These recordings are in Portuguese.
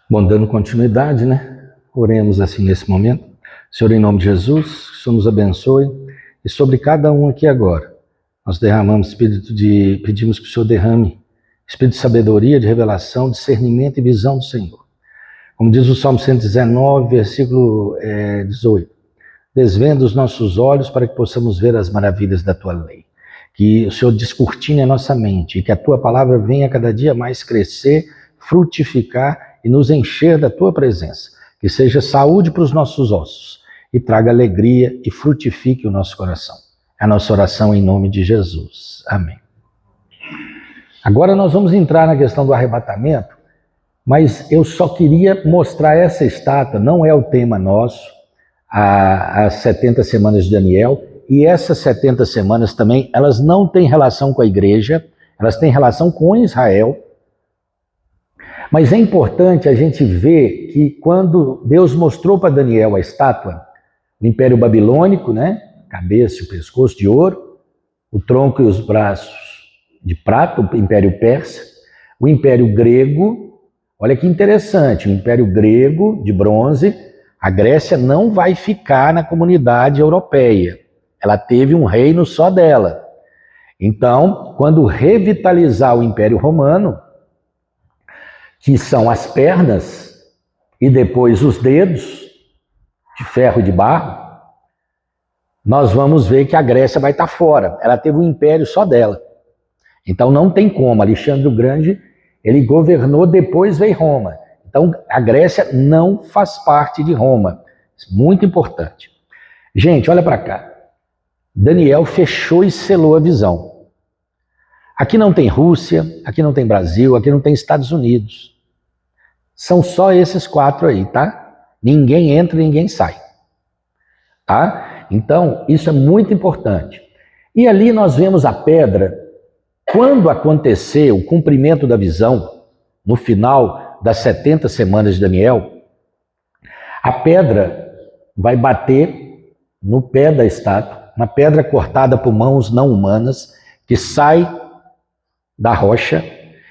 Bom, dando continuidade, né? Oremos assim nesse momento. Senhor, em nome de Jesus, que o Senhor nos abençoe e sobre cada um aqui agora. Nós derramamos pedimos que o Senhor derrame espírito de sabedoria, de revelação, discernimento e visão do Senhor. Como diz o Salmo 119, versículo 18. Desvenda os nossos olhos para que possamos ver as maravilhas da Tua lei. Que o Senhor descortine a nossa mente e que a Tua palavra venha cada dia mais crescer, frutificar e nos encher da Tua presença. Que seja saúde para os nossos ossos e traga alegria e frutifique o nosso coração. É a nossa oração em nome de Jesus. Amém. Agora nós vamos entrar na questão do arrebatamento, mas eu só queria mostrar essa estátua, não é o tema nosso, as 70 semanas de Daniel, e essas 70 semanas também, elas não têm relação com a igreja, elas têm relação com Israel. Mas é importante a gente ver que quando Deus mostrou para Daniel a estátua, o Império Babilônico, né? Cabeça e o pescoço de ouro, o tronco e os braços de prata, o Império Persa, o Império Grego, olha que interessante, o Império Grego de bronze, a Grécia não vai ficar na comunidade europeia, ela teve um reino só dela. Então, quando revitalizar o Império Romano, que são as pernas e depois os dedos de ferro e de barro, nós vamos ver que a Grécia vai estar fora. Ela teve um império só dela. Então não tem como. Alexandre o Grande, ele governou, depois veio Roma. Então a Grécia não faz parte de Roma. Muito importante. Gente, olha para cá. Daniel fechou e selou a visão. Aqui não tem Rússia, aqui não tem Brasil, aqui não tem Estados Unidos. São só esses 4 aí, tá? Ninguém entra, ninguém sai. Tá? Então, isso é muito importante. E ali nós vemos a pedra. Quando acontecer o cumprimento da visão, no final das 70 semanas de Daniel, a pedra vai bater no pé da estátua, uma pedra cortada por mãos não humanas, que sai da rocha.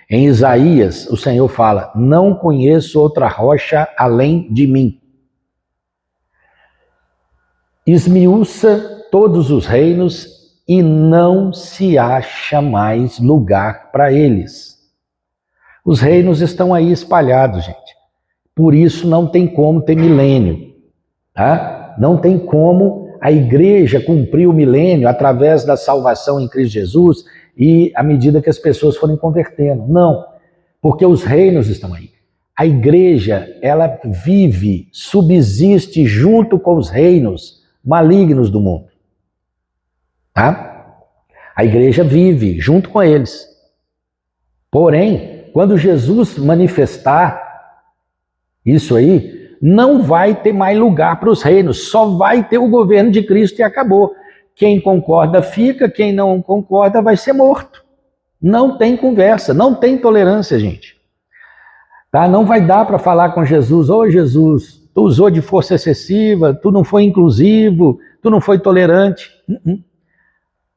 Em Isaías, o Senhor fala, não conheço outra rocha além de mim. Esmiuça todos os reinos e não se acha mais lugar para eles. Os reinos estão aí espalhados, gente. Por isso não tem como ter milênio. Tá? Não tem como a igreja cumprir o milênio através da salvação em Cristo Jesus e à medida que as pessoas forem convertendo. Não, porque os reinos estão aí. A igreja, ela vive, subsiste junto com os reinos malignos do mundo. Tá? A igreja vive junto com eles. Porém, quando Jesus manifestar isso aí, não vai ter mais lugar para os reinos, só vai ter o governo de Cristo e acabou. Quem concorda fica, quem não concorda vai ser morto. Não tem conversa, não tem tolerância, gente. Tá? Não vai dar para falar com Jesus, ô Jesus, tu usou de força excessiva, tu não foi inclusivo, tu não foi tolerante.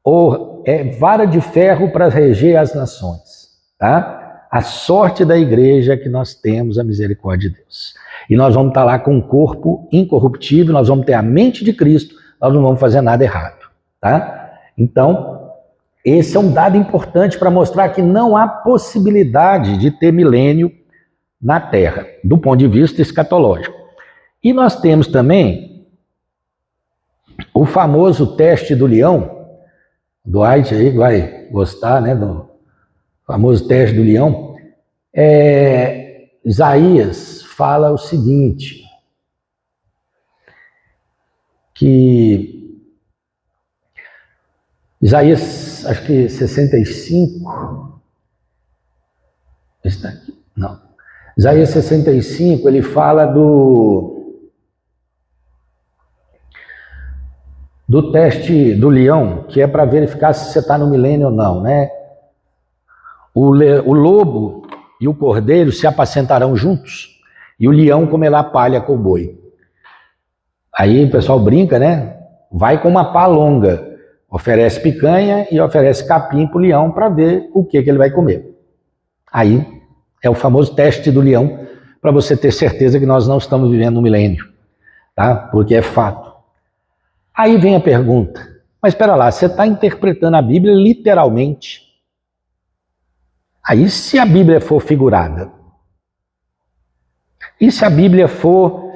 Ou é vara de ferro para reger as nações. Tá? A sorte da igreja é que nós temos a misericórdia de Deus. E nós vamos estar lá com um corpo incorruptível, nós vamos ter a mente de Cristo, nós não vamos fazer nada errado. Tá? Então, esse é um dado importante para mostrar que não há possibilidade de ter milênio na Terra, do ponto de vista escatológico. E nós temos também o famoso teste do leão, do White aí vai gostar, né, do famoso teste do leão. Isaías fala o seguinte, que Isaías, acho que 65, está aqui, não. Isaías 65, ele fala do teste do leão, que é para verificar se você está no milênio ou não, né? O lobo e o cordeiro se apacentarão juntos, e o leão comerá palha com o boi. Aí o pessoal brinca, né? Vai com uma pá longa. Oferece picanha e oferece capim para o leão para ver o que ele vai comer. Aí É o famoso teste do leão, para você ter certeza que nós não estamos vivendo um milênio, tá? Porque é fato. Aí vem a pergunta, mas espera lá, você está interpretando a Bíblia literalmente? Aí se a Bíblia for figurada? E se a Bíblia for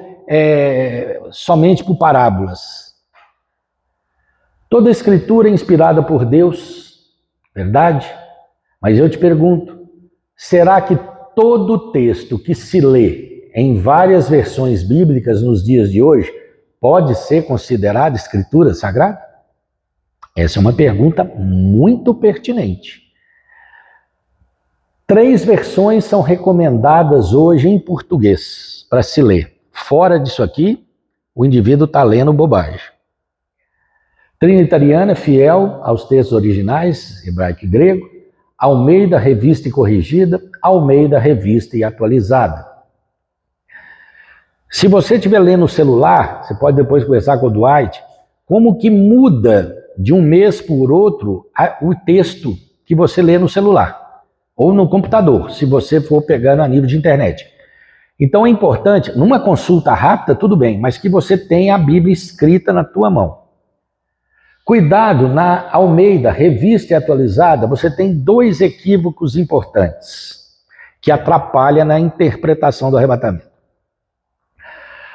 somente por parábolas? Toda a escritura é inspirada por Deus, verdade? Mas eu te pergunto, será que todo texto que se lê em várias versões bíblicas nos dias de hoje pode ser considerado escritura sagrada? Essa é uma pergunta muito pertinente. 3 versões são recomendadas hoje em português para se ler. Fora disso aqui, o indivíduo está lendo bobagem. Trinitariana, fiel aos textos originais, hebraico e grego. Almeida, revista e corrigida. Almeida, revista e atualizada. Se você estiver lendo no celular, você pode depois conversar com o Dwight, como que muda de um mês por outro o texto que você lê no celular ou no computador, se você for pegando a nível de internet. Então é importante, numa consulta rápida, tudo bem, mas que você tenha a Bíblia escrita na tua mão. Cuidado, na Almeida, revista e atualizada, você tem 2 equívocos importantes que atrapalham na interpretação do arrebatamento.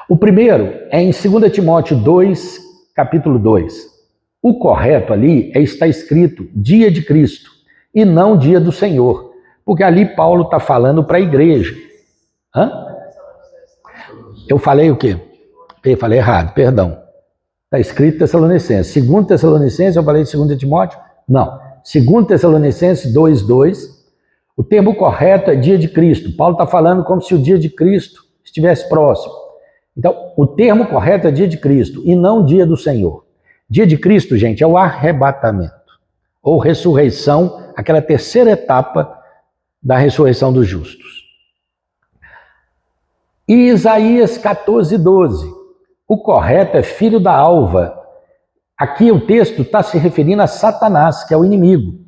O primeiro é em 2 Timóteo 2, capítulo 2. O correto ali está escrito dia de Cristo e não dia do Senhor, porque ali Paulo está falando para a igreja. Eu falei o quê? Eu falei errado, perdão. Está escrito Tessalonicenses. 2 Tessalonicenses, eu falei de 2 Timóteo? Não. 2 Tessalonicenses 2:2. O termo correto é dia de Cristo. Paulo está falando como se o dia de Cristo estivesse próximo. Então, o termo correto é dia de Cristo e não dia do Senhor. Dia de Cristo, gente, é o arrebatamento ou ressurreição, aquela terceira etapa da ressurreição dos justos. E Isaías 14:12. O correto é filho da alva. Aqui o texto está se referindo a Satanás, que é o inimigo.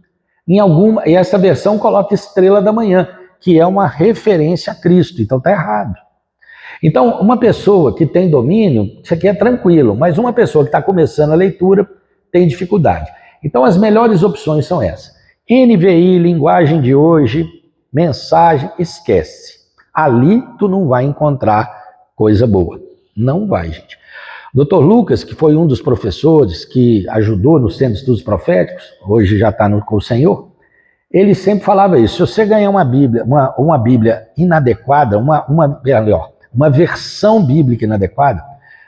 E essa versão coloca estrela da manhã, que é uma referência a Cristo. Então está errado. Então, uma pessoa que tem domínio, isso aqui é tranquilo, mas uma pessoa que está começando a leitura tem dificuldade. Então, as melhores opções são essas. NVI, linguagem de hoje, mensagem, esquece. Ali tu não vai encontrar coisa boa. Não vai, gente. Dr. Lucas, que foi um dos professores que ajudou no Centro de Estudos Proféticos, hoje já está com o Senhor, ele sempre falava isso. Se você ganhar uma Bíblia inadequada, uma versão bíblica inadequada,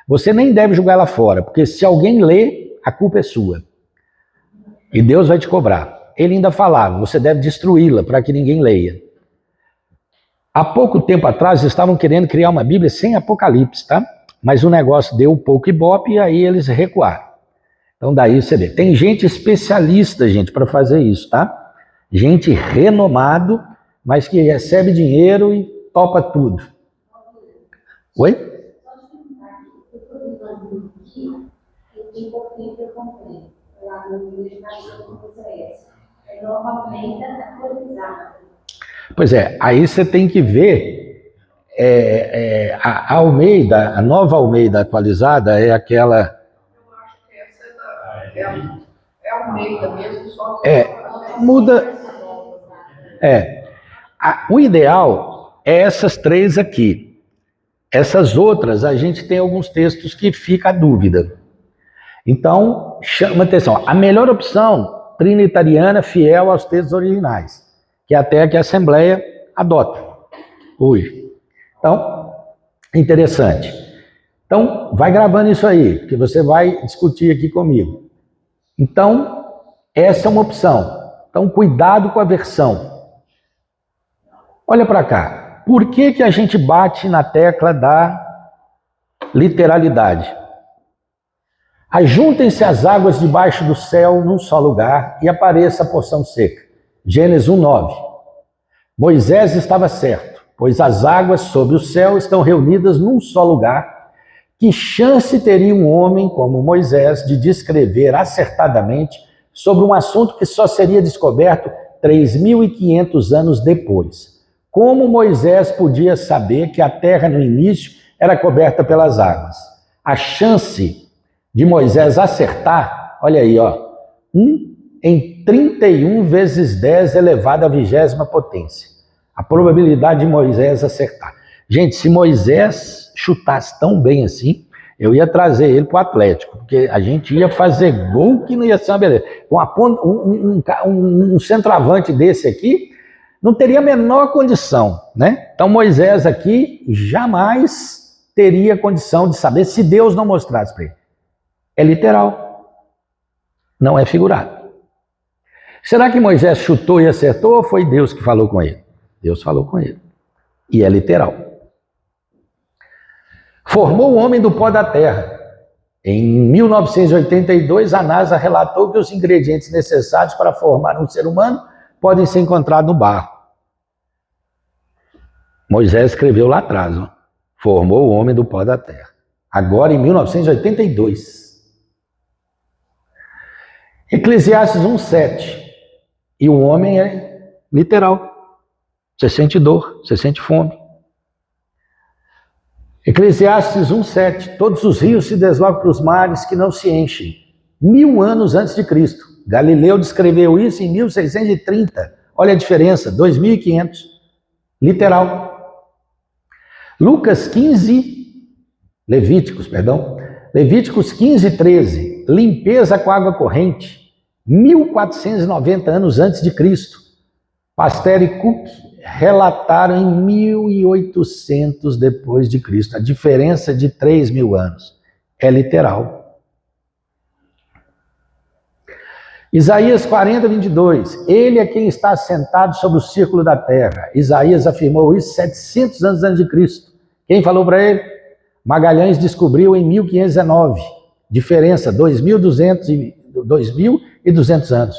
você nem deve jogar ela fora, porque se alguém lê, a culpa é sua. E Deus vai te cobrar. Ele ainda falava, você deve destruí-la para que ninguém leia. Há pouco tempo atrás, eles estavam querendo criar uma Bíblia sem Apocalipse, tá? Mas o negócio deu um pouco ibope e aí eles recuaram. Então daí você vê. Tem gente especialista, gente, para fazer isso, tá? Gente renomado, mas que recebe dinheiro e topa tudo. Oi? Pois é, aí você tem que ver a Almeida, a nova Almeida atualizada é aquela... Eu acho que essa é a Almeida mesmo, só que... muda... o ideal é essas 3 aqui. Essas outras, a gente tem alguns textos que fica a dúvida. Então, chama atenção. A melhor opção, trinitariana, fiel aos textos originais, que é até que a Assembleia adota hoje. Então, interessante. Então, vai gravando isso aí, que você vai discutir aqui comigo. Então, essa é uma opção. Então, cuidado com a versão. Olha para cá. Por que a gente bate na tecla da literalidade? Ajuntem-se as águas debaixo do céu num só lugar e apareça a porção seca. Gênesis 1:9. Moisés estava certo, pois as águas sobre o céu estão reunidas num só lugar. Que chance teria um homem como Moisés de descrever acertadamente sobre um assunto que só seria descoberto 3.500 anos depois? Como Moisés podia saber que a terra no início era coberta pelas águas? A chance de Moisés acertar, olha aí, ó, 1 em 31 vezes 10 elevado à 20ª potência. A probabilidade de Moisés acertar. Gente, se Moisés chutasse tão bem assim, eu ia trazer ele para o Atlético, porque a gente ia fazer gol que não ia ser uma beleza. Um centroavante desse aqui não teria a menor condição, né? Então Moisés aqui jamais teria condição de saber se Deus não mostrasse para ele. É literal, não é figurado. Será que Moisés chutou e acertou ou foi Deus que falou com ele? Deus falou com ele. E é literal. Formou o homem do pó da terra. Em 1982, a NASA relatou que os ingredientes necessários para formar um ser humano podem ser encontrados no barro. Moisés escreveu lá atrás, ó, formou o homem do pó da terra. Agora em 1982. Eclesiastes 1:7. E o homem é literal. Você sente dor, você sente fome. Eclesiastes 1:7. Todos os rios se deslocam para os mares que não se enchem. 1000 anos antes de Cristo. Galileu descreveu isso em 1630. Olha a diferença, 2500. Literal. Levíticos 15:13. Limpeza com água corrente. 1490 anos antes de Cristo. Pasteur e Cook relataram em 1800 depois de Cristo. A diferença de 3.000 anos. É literal. Isaías 40:22. Ele é quem está sentado sobre o círculo da terra. Isaías afirmou isso 700 anos antes de Cristo. Quem falou para ele? Magalhães descobriu em 1519. Diferença, 2.200 anos.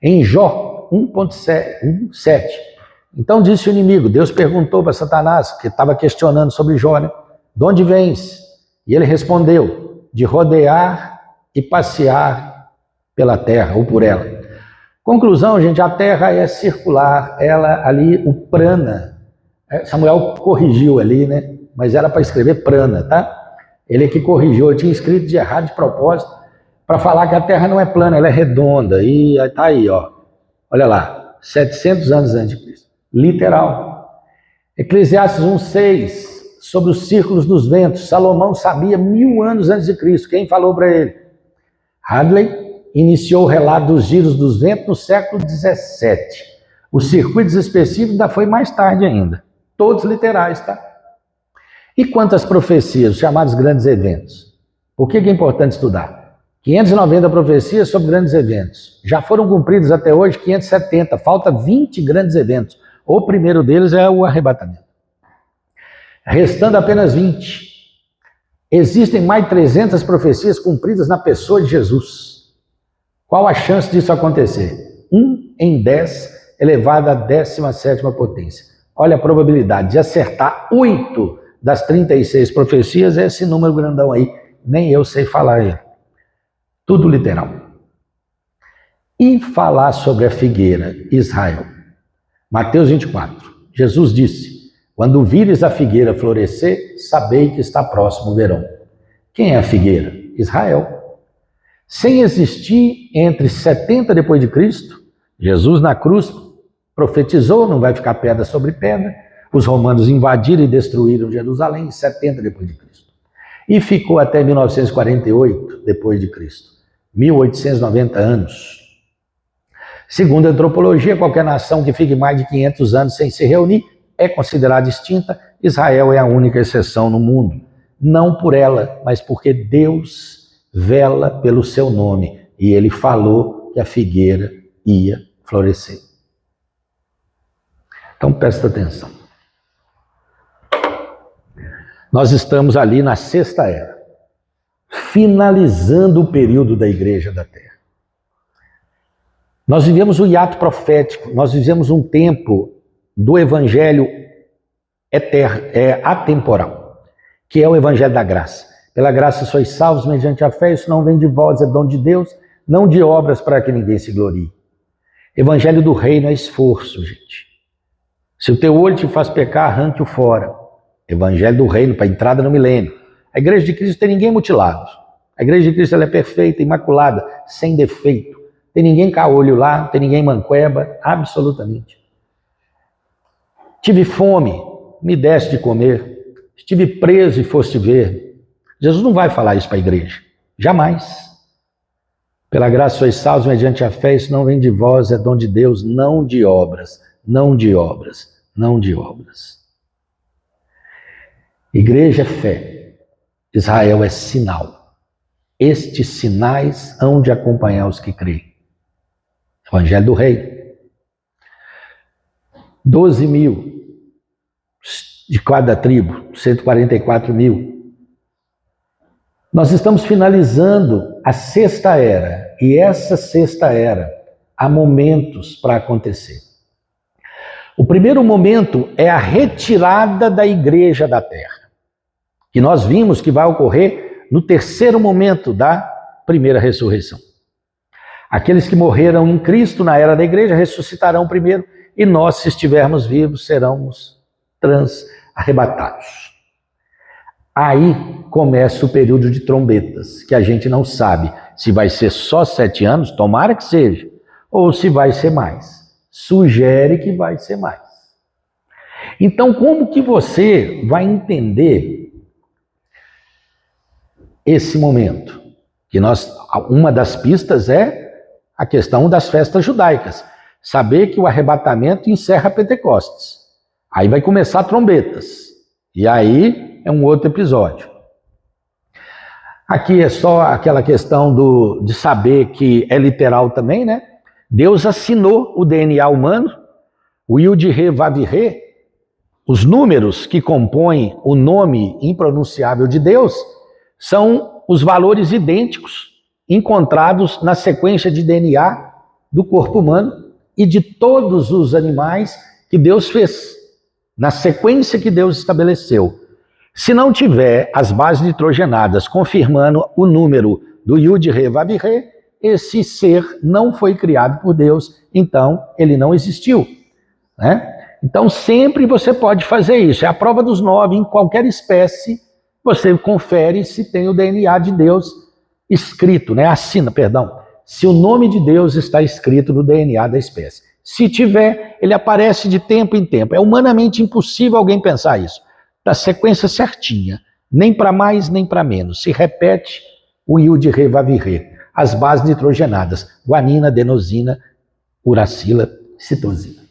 Em Jó 1:7. Então disse o inimigo, Deus perguntou para Satanás, que estava questionando sobre Jó, né? De onde vens? E ele respondeu, de rodear e passear pela terra, ou por ela. Conclusão, gente, a terra é circular, ela ali, o prana, Samuel corrigiu ali, né? Mas era para escrever prana, tá? Ele é que corrigiu, eu tinha escrito de errado de propósito, para falar que a terra não é plana, ela é redonda, e tá aí, ó. Olha lá, 700 anos antes de Cristo. Literal. Eclesiastes 1:6, sobre os círculos dos ventos. Salomão sabia 1000 anos antes de Cristo. Quem falou para ele? Hadley iniciou o relato dos giros dos ventos no século 17. Os circuitos específicos ainda foi mais tarde ainda. Todos literais, tá? E quanto às profecias, os chamados grandes eventos? Por que é importante estudar? 590 profecias sobre grandes eventos. Já foram cumpridos até hoje 570. Falta 20 grandes eventos. O primeiro deles é o arrebatamento. Restando apenas 20. Existem mais de 300 profecias cumpridas na pessoa de Jesus. Qual a chance disso acontecer? 1 em 10 elevado à 17ª potência. Olha a probabilidade de acertar 8 das 36 profecias, é esse número grandão aí. Nem eu sei falar ele. Tudo literal. E falar sobre a figueira, Israel. Mateus 24. Jesus disse, quando vires a figueira florescer, sabei que está próximo o verão. Quem é a figueira? Israel. Sem existir entre 70 depois de Cristo, Jesus na cruz profetizou, não vai ficar pedra sobre pedra. Os romanos invadiram e destruíram Jerusalém em 70 depois de Cristo. E ficou até 1948 depois de Cristo. 1890 anos. Segundo a antropologia, qualquer nação que fique mais de 500 anos sem se reunir é considerada extinta. Israel é a única exceção no mundo. Não por ela, mas porque Deus vela pelo seu nome. E ele falou que a figueira ia florescer. Então presta atenção. Nós estamos ali na sexta era, finalizando o período da Igreja da Terra. Nós vivemos o hiato profético, nós vivemos um tempo do Evangelho atemporal, que é o Evangelho da graça. Pela graça sois salvos mediante a fé, isso não vem de vós, é dom de Deus, não de obras para que ninguém se glorie. Evangelho do reino é esforço, gente. Se o teu olho te faz pecar, arranque-o fora. Evangelho do reino para entrada no milênio. A igreja de Cristo não tem ninguém mutilado. A igreja de Cristo ela é perfeita, imaculada, sem defeito. Tem ninguém caolho lá, não tem ninguém manqueba, absolutamente. Tive fome, me deste de comer. Estive preso e foste ver. Jesus não vai falar isso para a igreja. Jamais. Pela graça sois salvos mediante a fé, isso não vem de vós, é dom de Deus, não de obras, não de obras, não de obras. Igreja é fé, Israel é sinal. Estes sinais hão de acompanhar os que creem. Evangelho do Rei. 12 mil de cada tribo, 144 mil. Nós estamos finalizando a sexta era, e essa sexta era há momentos para acontecer. O primeiro momento é a retirada da igreja da terra, que nós vimos que vai ocorrer no terceiro momento da primeira ressurreição. Aqueles que morreram em Cristo na era da igreja ressuscitarão primeiro, e nós, se estivermos vivos, seremos arrebatados. Aí começa o período de trombetas, que a gente não sabe se vai ser só 7 anos, tomara que seja, ou se vai ser mais. Sugere que vai ser mais. Então, como que você vai entender esse momento? Que uma das pistas é a questão das festas judaicas. Saber que o arrebatamento encerra Pentecostes. Aí vai começar trombetas. E aí é um outro episódio. Aqui é só aquela questão de saber que é literal também, né? Deus assinou o DNA humano, o Yud-Re, Vav-Re, os números que compõem o nome impronunciável de Deus são os valores idênticos encontrados na sequência de DNA do corpo humano e de todos os animais que Deus fez, na sequência que Deus estabeleceu. Se não tiver as bases nitrogenadas confirmando o número do Yud-Re, Vav-Re, esse ser não foi criado por Deus, então ele não existiu, né? Então sempre você pode fazer isso, é a prova dos 9, em qualquer espécie, você confere se tem o DNA de Deus escrito, né? Assina, perdão, se o nome de Deus está escrito no DNA da espécie. Se tiver, ele aparece de tempo em tempo. É humanamente impossível alguém pensar isso. Da sequência certinha, nem para mais nem para menos. Se repete o Yud-Re, Vav-Re. As bases nitrogenadas, guanina, adenosina, uracila, citosina.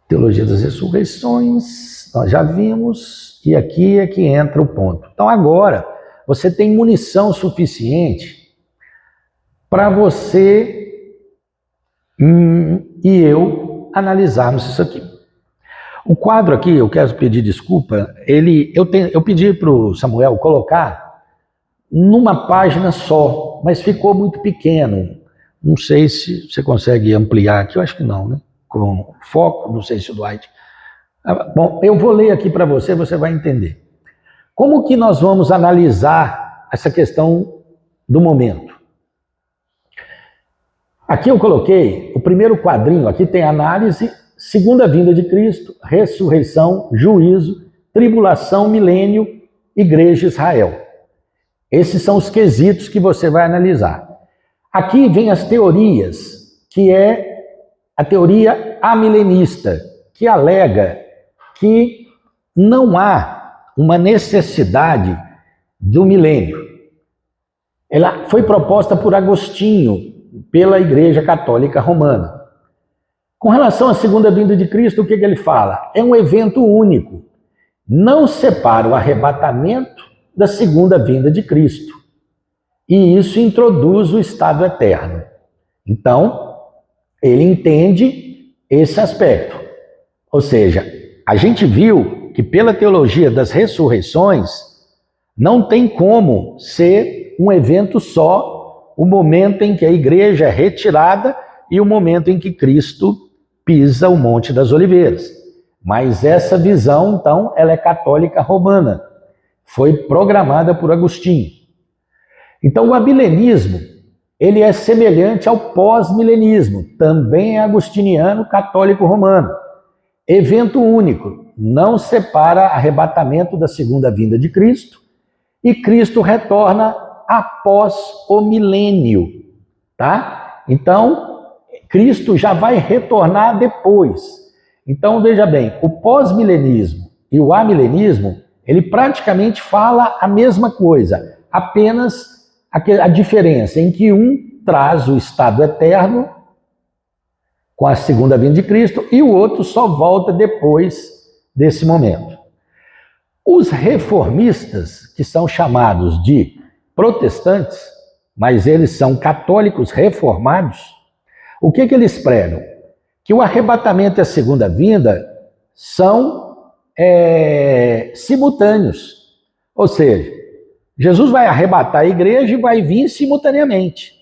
Teologia das ressurreições, nós já vimos, e aqui é que entra o ponto. Então agora, você tem munição suficiente para você e eu analisarmos isso aqui. O quadro aqui, eu quero pedir desculpa, eu pedi para o Samuel colocar numa página só, mas ficou muito pequeno. Não sei se você consegue ampliar aqui, eu acho que não, né? Com foco, não sei se o Dwight. Bom, eu vou ler aqui para você, você vai entender. Como que nós vamos analisar essa questão do momento? Aqui eu coloquei o primeiro quadrinho, aqui tem análise, segunda vinda de Cristo, ressurreição, juízo, tribulação, milênio, igreja, Israel. Esses são os quesitos que você vai analisar. Aqui vem as teorias, que é a teoria amilenista, que alega que não há uma necessidade do milênio. Ela foi proposta por Agostinho, pela Igreja Católica Romana. Com relação à segunda vinda de Cristo, o que ele fala? É um evento único. Não separa o arrebatamento da segunda vinda de Cristo. E isso introduz o estado eterno. Então, ele entende esse aspecto. Ou seja, a gente viu que pela teologia das ressurreições, não tem como ser um evento só o momento em que a igreja é retirada e o momento em que Cristo pisa o Monte das Oliveiras. Mas essa visão, então, ela é católica romana. Foi programada por Agostinho. Então, o amilenismo ele é semelhante ao pós-milenismo, também é agostiniano, católico romano. Evento único, não separa arrebatamento da segunda vinda de Cristo, e Cristo retorna após o milênio, tá? Então, Cristo já vai retornar depois. Então, veja bem, o pós-milenismo e o amilenismo, ele praticamente fala a mesma coisa, apenas a diferença em que um traz o estado eterno com a segunda vinda de Cristo e o outro só volta depois desse momento. Os reformistas, que são chamados de protestantes, mas eles são católicos reformados, o que eles pregam? Que o arrebatamento e a segunda vinda são simultâneos. Ou seja, Jesus vai arrebatar a igreja e vai vir simultaneamente.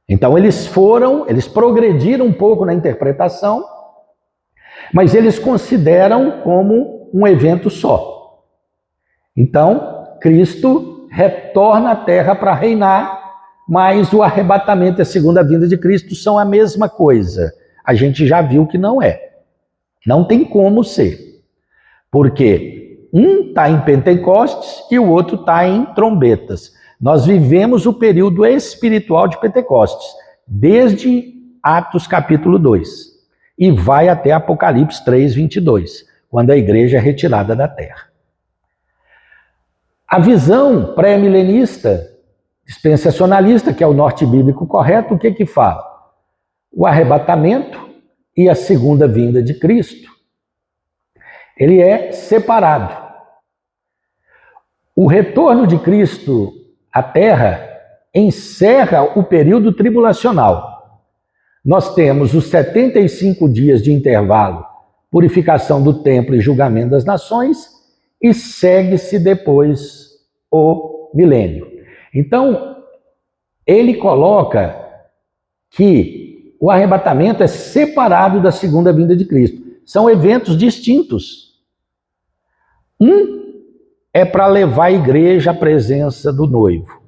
Então eles progrediram um pouco na interpretação, mas eles consideram como um evento só. Então, Cristo retorna à terra para reinar, mas o arrebatamento e a segunda vinda de Cristo são a mesma coisa. A gente já viu que não é. Não tem como ser. Porque um está em Pentecostes e o outro está em trombetas. Nós vivemos o período espiritual de Pentecostes, desde Atos capítulo 2, e vai até Apocalipse 3, 22, quando a igreja é retirada da terra. A visão pré-milenista, dispensacionalista, que é o norte bíblico correto, o que fala? O arrebatamento e a segunda vinda de Cristo, ele é separado. O retorno de Cristo à terra encerra o período tribulacional. Nós temos os 75 dias de intervalo, purificação do templo e julgamento das nações, e segue-se depois o milênio. Então, ele coloca que o arrebatamento é separado da segunda vinda de Cristo. São eventos distintos. Um é para levar a igreja à presença do noivo,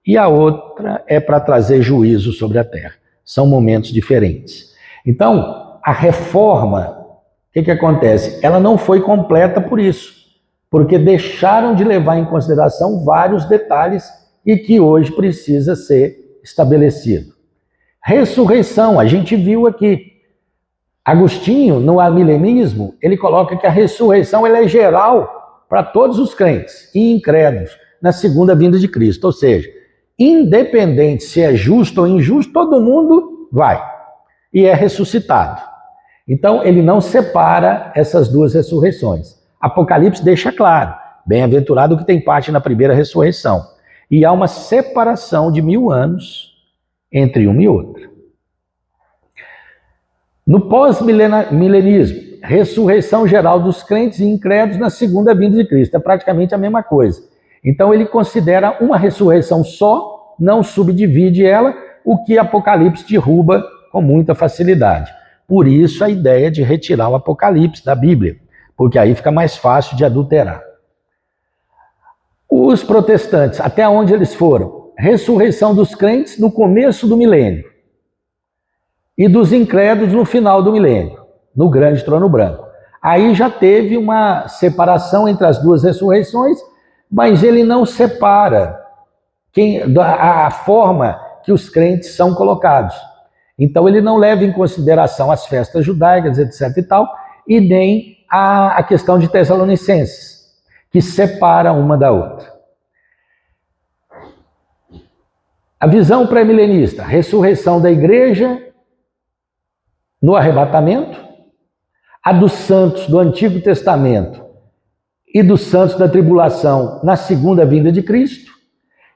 e a outra é para trazer juízo sobre a terra. São momentos diferentes. Então, a reforma, o que acontece? Ela não foi completa por isso, porque deixaram de levar em consideração vários detalhes e que hoje precisa ser estabelecido. Ressurreição, a gente viu aqui. Agostinho, no amilenismo, ele coloca que a ressurreição ela é geral para todos os crentes e incrédulos na segunda vinda de Cristo. Ou seja, independente se é justo ou injusto, todo mundo vai e é ressuscitado. Então, ele não separa essas duas ressurreições. Apocalipse deixa claro, bem-aventurado o que tem parte na primeira ressurreição. E há uma separação de 1000 anos entre uma e outra. No pós-milenismo, ressurreição geral dos crentes e incrédulos na segunda vinda de Cristo. É praticamente a mesma coisa. Então ele considera uma ressurreição só, não subdivide ela, o que Apocalipse derruba com muita facilidade. Por isso a ideia de retirar o Apocalipse da Bíblia, porque aí fica mais fácil de adulterar. Os protestantes, até onde eles foram? Ressurreição dos crentes no começo do milênio e dos incrédulos no final do milênio, no grande trono branco. Aí já teve uma separação entre as duas ressurreições, mas ele não separa a forma que os crentes são colocados. Então ele não leva em consideração as festas judaicas, etc. e tal, e nem a questão de Tessalonicenses, que separa uma da outra. A visão pré-milenista, ressurreição da igreja no arrebatamento, a dos santos do Antigo Testamento e dos santos da tribulação na segunda vinda de Cristo,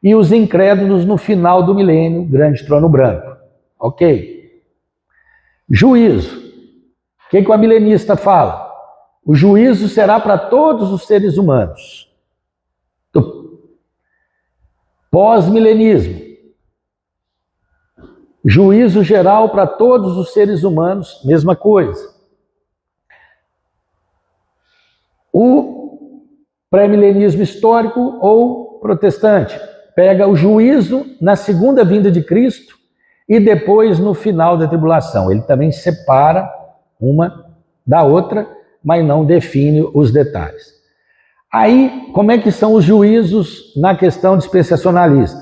e os incrédulos no final do milênio, grande trono branco. Ok? Juízo. O que o amilenista fala? O juízo será para todos os seres humanos. Pós-milenismo. Juízo geral para todos os seres humanos, mesma coisa. O pré-milenismo histórico ou protestante, pega o juízo na segunda vinda de Cristo e depois no final da tribulação. Ele também separa uma da outra, mas não define os detalhes. Aí, como é que são os juízos na questão dispensacionalista?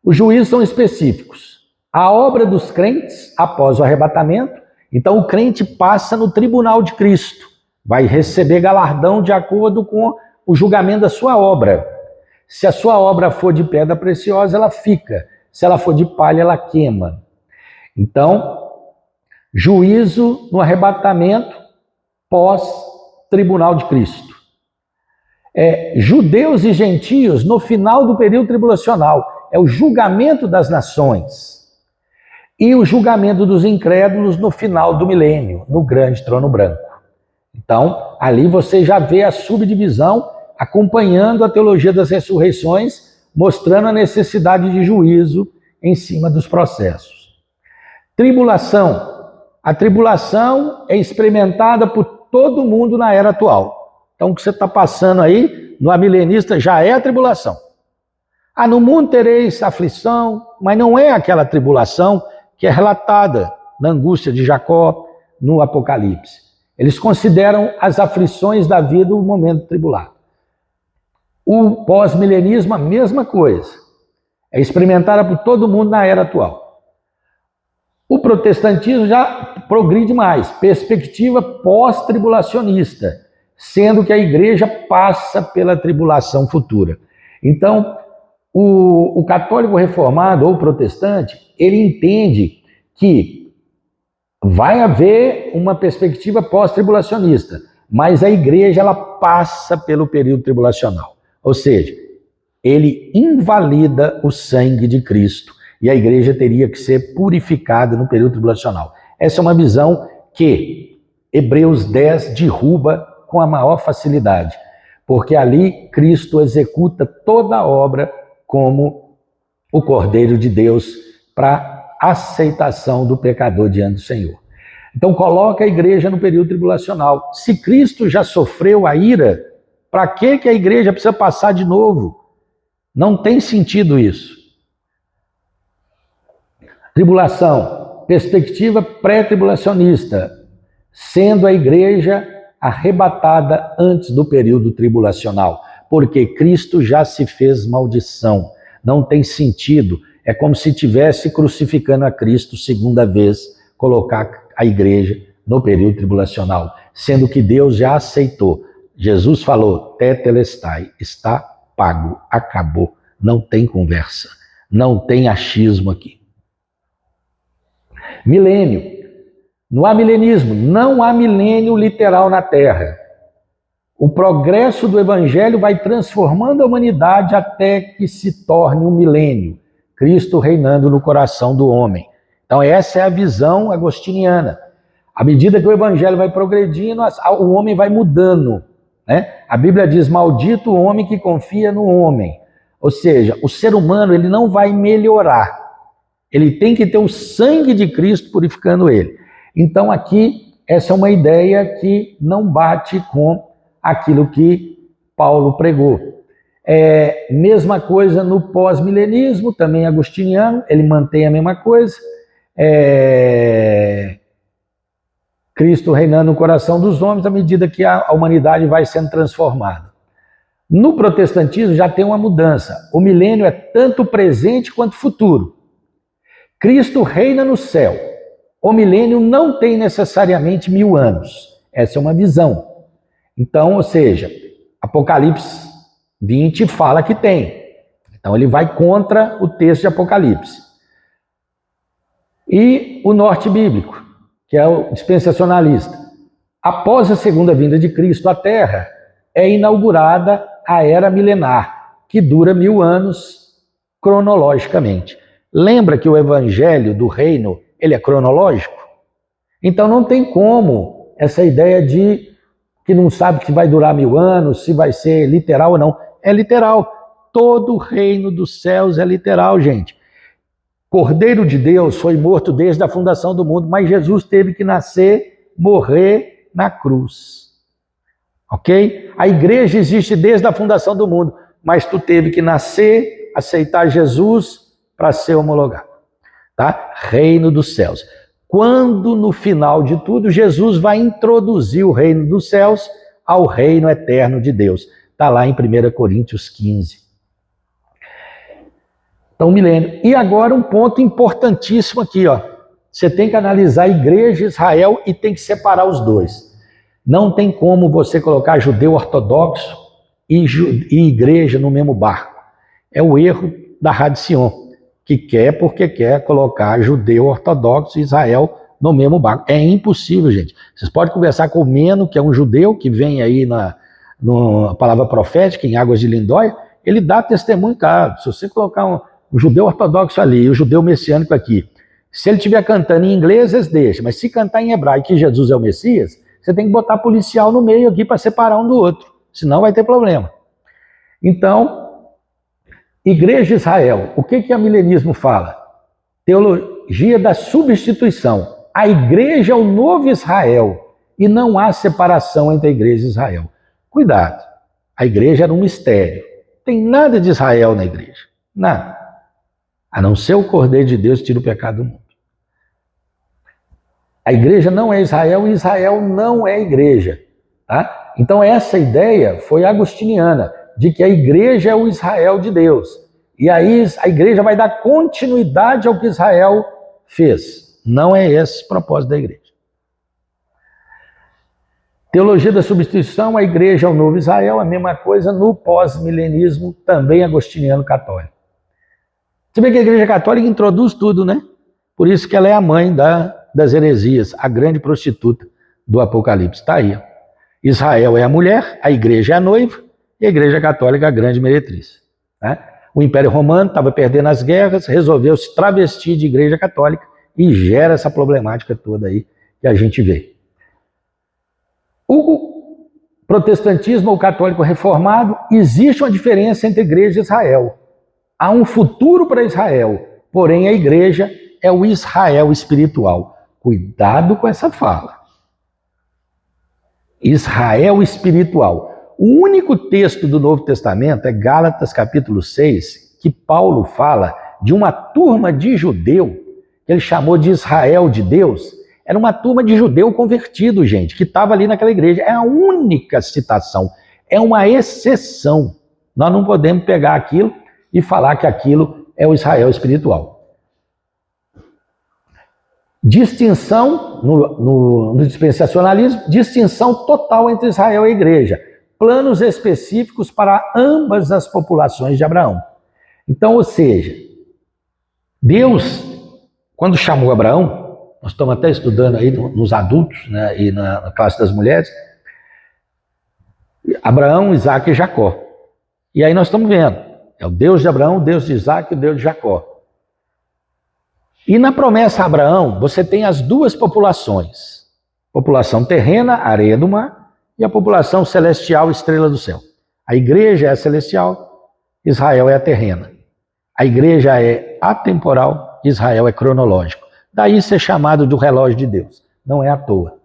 Os juízos são específicos. A obra dos crentes após o arrebatamento, então o crente passa no tribunal de Cristo, vai receber galardão de acordo com o julgamento da sua obra. Se a sua obra for de pedra preciosa, ela fica. Se ela for de palha, ela queima. Então, juízo no arrebatamento pós-tribunal de Cristo. Judeus e gentios no final do período tribulacional. É o julgamento das nações. E o julgamento dos incrédulos no final do milênio, no grande trono branco. Então, ali você já vê a subdivisão acompanhando a teologia das ressurreições, mostrando a necessidade de juízo em cima dos processos. Tribulação. A tribulação é experimentada por todo mundo na era atual. Então, o que você está passando aí, no amilenista, já é a tribulação. No mundo tereis aflição, mas não é aquela tribulação que é relatada na angústia de Jacó, no Apocalipse. Eles consideram as aflições da vida o momento tribulado. O pós-milenismo, a mesma coisa. É experimentada por todo mundo na era atual. O protestantismo já progride mais, perspectiva pós-tribulacionista, sendo que a igreja passa pela tribulação futura. Então, o católico reformado ou protestante, ele entende que vai haver uma perspectiva pós-tribulacionista, mas a igreja ela passa pelo período tribulacional. Ou seja, ele invalida o sangue de Cristo e a igreja teria que ser purificada no período tribulacional. Essa é uma visão que Hebreus 10 derruba com a maior facilidade, porque ali Cristo executa toda a obra como o Cordeiro de Deus para aceitação do pecador diante do Senhor. Então coloca a igreja no período tribulacional. Se Cristo já sofreu a ira, para que a igreja precisa passar de novo? Não tem sentido isso. Tribulação, perspectiva pré-tribulacionista, sendo a igreja arrebatada antes do período tribulacional, porque Cristo já se fez maldição. Não tem sentido. É como se estivesse crucificando a Cristo segunda vez, colocar a igreja no período tribulacional, sendo que Deus já aceitou. Jesus falou, tetelestai, está pago, acabou. Não tem conversa, não tem achismo aqui. Milênio. No amilenismo, não há milênio literal na Terra. O progresso do Evangelho vai transformando a humanidade até que se torne um milênio, Cristo reinando no coração do homem. Então essa é a visão agostiniana. À medida que o Evangelho vai progredindo, o homem vai mudando, né? A Bíblia diz, maldito o homem que confia no homem. Ou seja, o ser humano ele não vai melhorar. Ele tem que ter o sangue de Cristo purificando ele. Então aqui, essa é uma ideia que não bate com aquilo que Paulo pregou. Mesma coisa no pós-milenismo, também agostiniano, ele mantém a mesma coisa. Cristo reinando no coração dos homens à medida que a humanidade vai sendo transformada. No protestantismo já tem uma mudança. O milênio é tanto presente quanto futuro. Cristo reina no céu. O milênio não tem necessariamente 1000 anos. Essa é uma visão. Então, ou seja, Apocalipse 20 fala que tem. Então ele vai contra o texto de Apocalipse. E o norte bíblico, que é o dispensacionalista. Após a segunda vinda de Cristo à Terra, é inaugurada a era milenar, que dura 1000 anos cronologicamente. Lembra que o evangelho do reino, ele é cronológico? Então não tem como essa ideia de que não sabe que vai durar 1000 anos, se vai ser literal ou não. É literal. Todo o reino dos céus é literal, gente. Cordeiro de Deus foi morto desde a fundação do mundo, mas Jesus teve que nascer, morrer na cruz. Ok? A igreja existe desde a fundação do mundo, mas tu teve que nascer, aceitar Jesus para ser homologado. Tá? Reino dos céus. Quando no final de tudo Jesus vai introduzir o reino dos céus ao reino eterno de Deus. Está lá em 1 Coríntios 15. Então, milênio. E agora um ponto importantíssimo aqui, ó. Você tem que analisar a igreja de Israel e tem que separar os dois. Não tem como você colocar judeu ortodoxo e igreja no mesmo barco. É o erro da Rádio Sion, que quer porque quer colocar judeu ortodoxo e Israel no mesmo barco. É impossível, gente. Vocês podem conversar com o Meno, que é um judeu, que vem aí na palavra profética, em Águas de Lindóia, ele dá testemunho, cara. Se você colocar um judeu ortodoxo ali e o judeu messiânico aqui, se ele estiver cantando em inglês, eles deixam. Mas se cantar em hebraico que Jesus é o Messias, você tem que botar policial no meio aqui para separar um do outro. Senão vai ter problema. Então, Igreja de Israel, o que a milenismo fala? Teologia da substituição. A igreja é o novo Israel e não há separação entre a igreja e Israel. Cuidado, a igreja era um mistério. Não tem nada de Israel na igreja. Nada. A não ser o Cordeiro de Deus que tira o pecado do mundo. A igreja não é Israel e Israel não é igreja. Tá? Então essa ideia foi agostiniana, de que a igreja é o Israel de Deus. E aí a igreja vai dar continuidade ao que Israel fez. Não é esse o propósito da igreja. Teologia da substituição, a igreja é o novo Israel, a mesma coisa no pós-milenismo, também agostiniano católico. Você vê que a igreja católica introduz tudo, né? Por isso que ela é a mãe das heresias, a grande prostituta do Apocalipse. Está aí. Israel é a mulher, a igreja é a noiva, e a igreja católica é a grande meretriz. Né? O Império Romano estava perdendo as guerras, resolveu se travestir de igreja católica e gera essa problemática toda aí que a gente vê. O protestantismo ou católico reformado, existe uma diferença entre a igreja e Israel. Há um futuro para Israel, porém a igreja é o Israel espiritual. Cuidado com essa fala. Israel espiritual. O único texto do Novo Testamento é Gálatas capítulo 6, que Paulo fala de uma turma de judeu, que ele chamou de Israel de Deus. Era uma turma de judeu convertido, gente, que estava ali naquela igreja. É a única citação, é uma exceção. Nós não podemos pegar aquilo e falar que aquilo é o Israel espiritual. Distinção, no dispensacionalismo, distinção total entre Israel e a igreja. Planos específicos para ambas as populações de Abraão. Então, ou seja, Deus, quando chamou Abraão, nós estamos até estudando aí nos adultos, né, e na classe das mulheres, Abraão, Isaac e Jacó. E aí nós estamos vendo, é o Deus de Abraão, o Deus de Isaac e o Deus de Jacó. E na promessa a Abraão, você tem as duas populações. População terrena, areia do mar, e a população celestial, estrela do céu. A igreja é a celestial, Israel é a terrena. A igreja é atemporal, Israel é cronológico. Daí ser chamado do relógio de Deus. Não é à toa.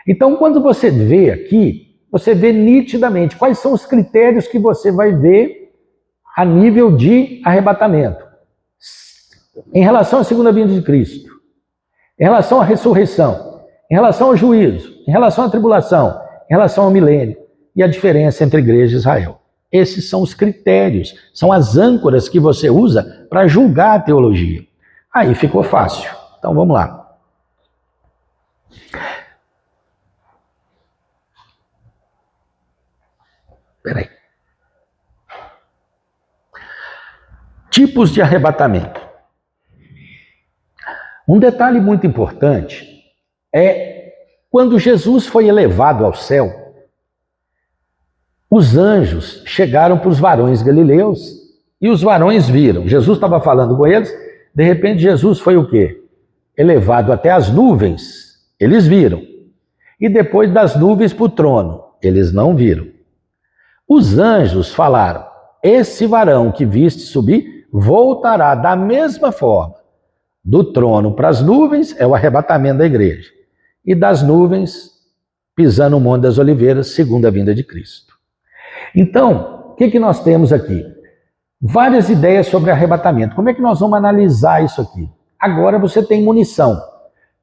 Então, quando você vê aqui, você vê nitidamente quais são os critérios que você vai ver a nível de arrebatamento. Em relação à segunda vinda de Cristo, em relação à ressurreição, em relação ao juízo, em relação à tribulação, em relação ao milênio e a diferença entre a igreja e Israel. Esses são os critérios, são as âncoras que você usa para julgar a teologia. Aí ficou fácil. Então vamos lá. Espera aí. Tipos de arrebatamento. Um detalhe muito importante é quando Jesus foi elevado ao céu, os anjos chegaram para os varões galileus e os varões viram. Jesus estava falando com eles, de repente Jesus foi o quê? Elevado até as nuvens, eles viram. E depois das nuvens para o trono, eles não viram. Os anjos falaram, esse varão que viste subir, voltará da mesma forma. Do trono para as nuvens é o arrebatamento da igreja. E das nuvens, pisando o Monte das Oliveiras, segunda vinda de Cristo. Então, o que nós temos aqui? Várias ideias sobre arrebatamento. Como é que nós vamos analisar isso aqui? Agora você tem munição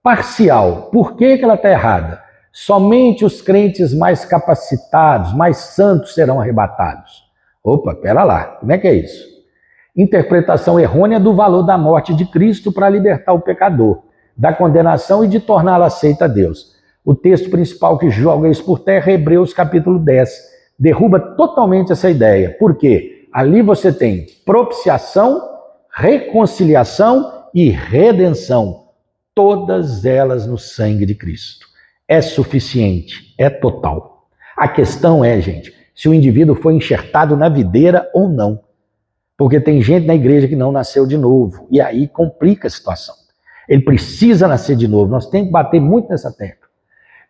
parcial. Por que ela está errada? Somente os crentes mais capacitados, mais santos serão arrebatados. Opa, pera lá, como é que é isso? Interpretação errônea do valor da morte de Cristo para libertar o pecador da condenação e de torná-lo aceito a Deus. O texto principal que joga isso por terra é Hebreus capítulo 10. Derruba totalmente essa ideia. Por quê? Ali você tem propiciação, reconciliação e redenção. Todas elas no sangue de Cristo. É suficiente, é total. A questão é, gente, se o indivíduo foi enxertado na videira ou não. Porque tem gente na igreja que não nasceu de novo. E aí complica a situação. Ele precisa nascer de novo. Nós temos que bater muito nessa tecla.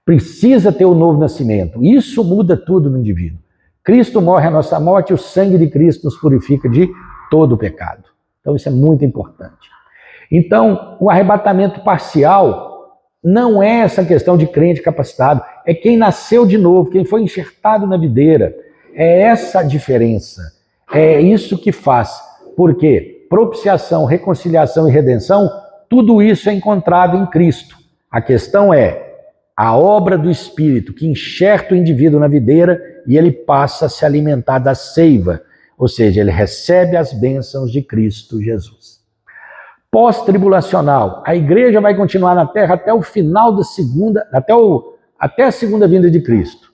Precisa ter o novo nascimento. Isso muda tudo no indivíduo. Cristo morre a nossa morte e o sangue de Cristo nos purifica de todo o pecado. Então isso é muito importante. Então, o arrebatamento parcial não é essa questão de crente capacitado. É quem nasceu de novo, quem foi enxertado na videira. É essa a diferença. É isso que faz. Por quê? Propiciação, reconciliação e redenção, tudo isso é encontrado em Cristo. A questão é a obra do Espírito que enxerta o indivíduo na videira e ele passa a se alimentar da seiva, ou seja, ele recebe as bênçãos de Cristo Jesus. Pós-tribulacional, a igreja vai continuar na terra até o final da até a segunda vinda de Cristo.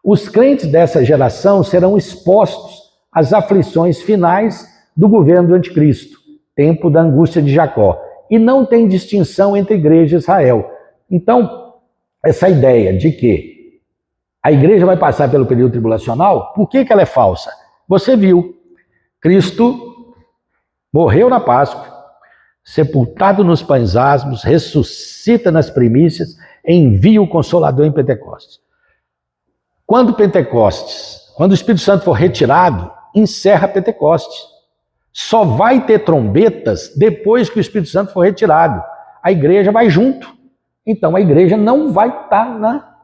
Os crentes dessa geração serão expostos às aflições finais do governo do anticristo, tempo da angústia de Jacó. E não tem distinção entre igreja e Israel. Então, essa ideia de que a igreja vai passar pelo período tribulacional, por que ela é falsa? Você viu, Cristo morreu na Páscoa, sepultado nos pães asmos, ressuscita nas primícias, envia o Consolador em Pentecostes. Quando o Espírito Santo for retirado, encerra Pentecostes. Só vai ter trombetas depois que o Espírito Santo for retirado. A igreja vai junto. Então a igreja não vai estar na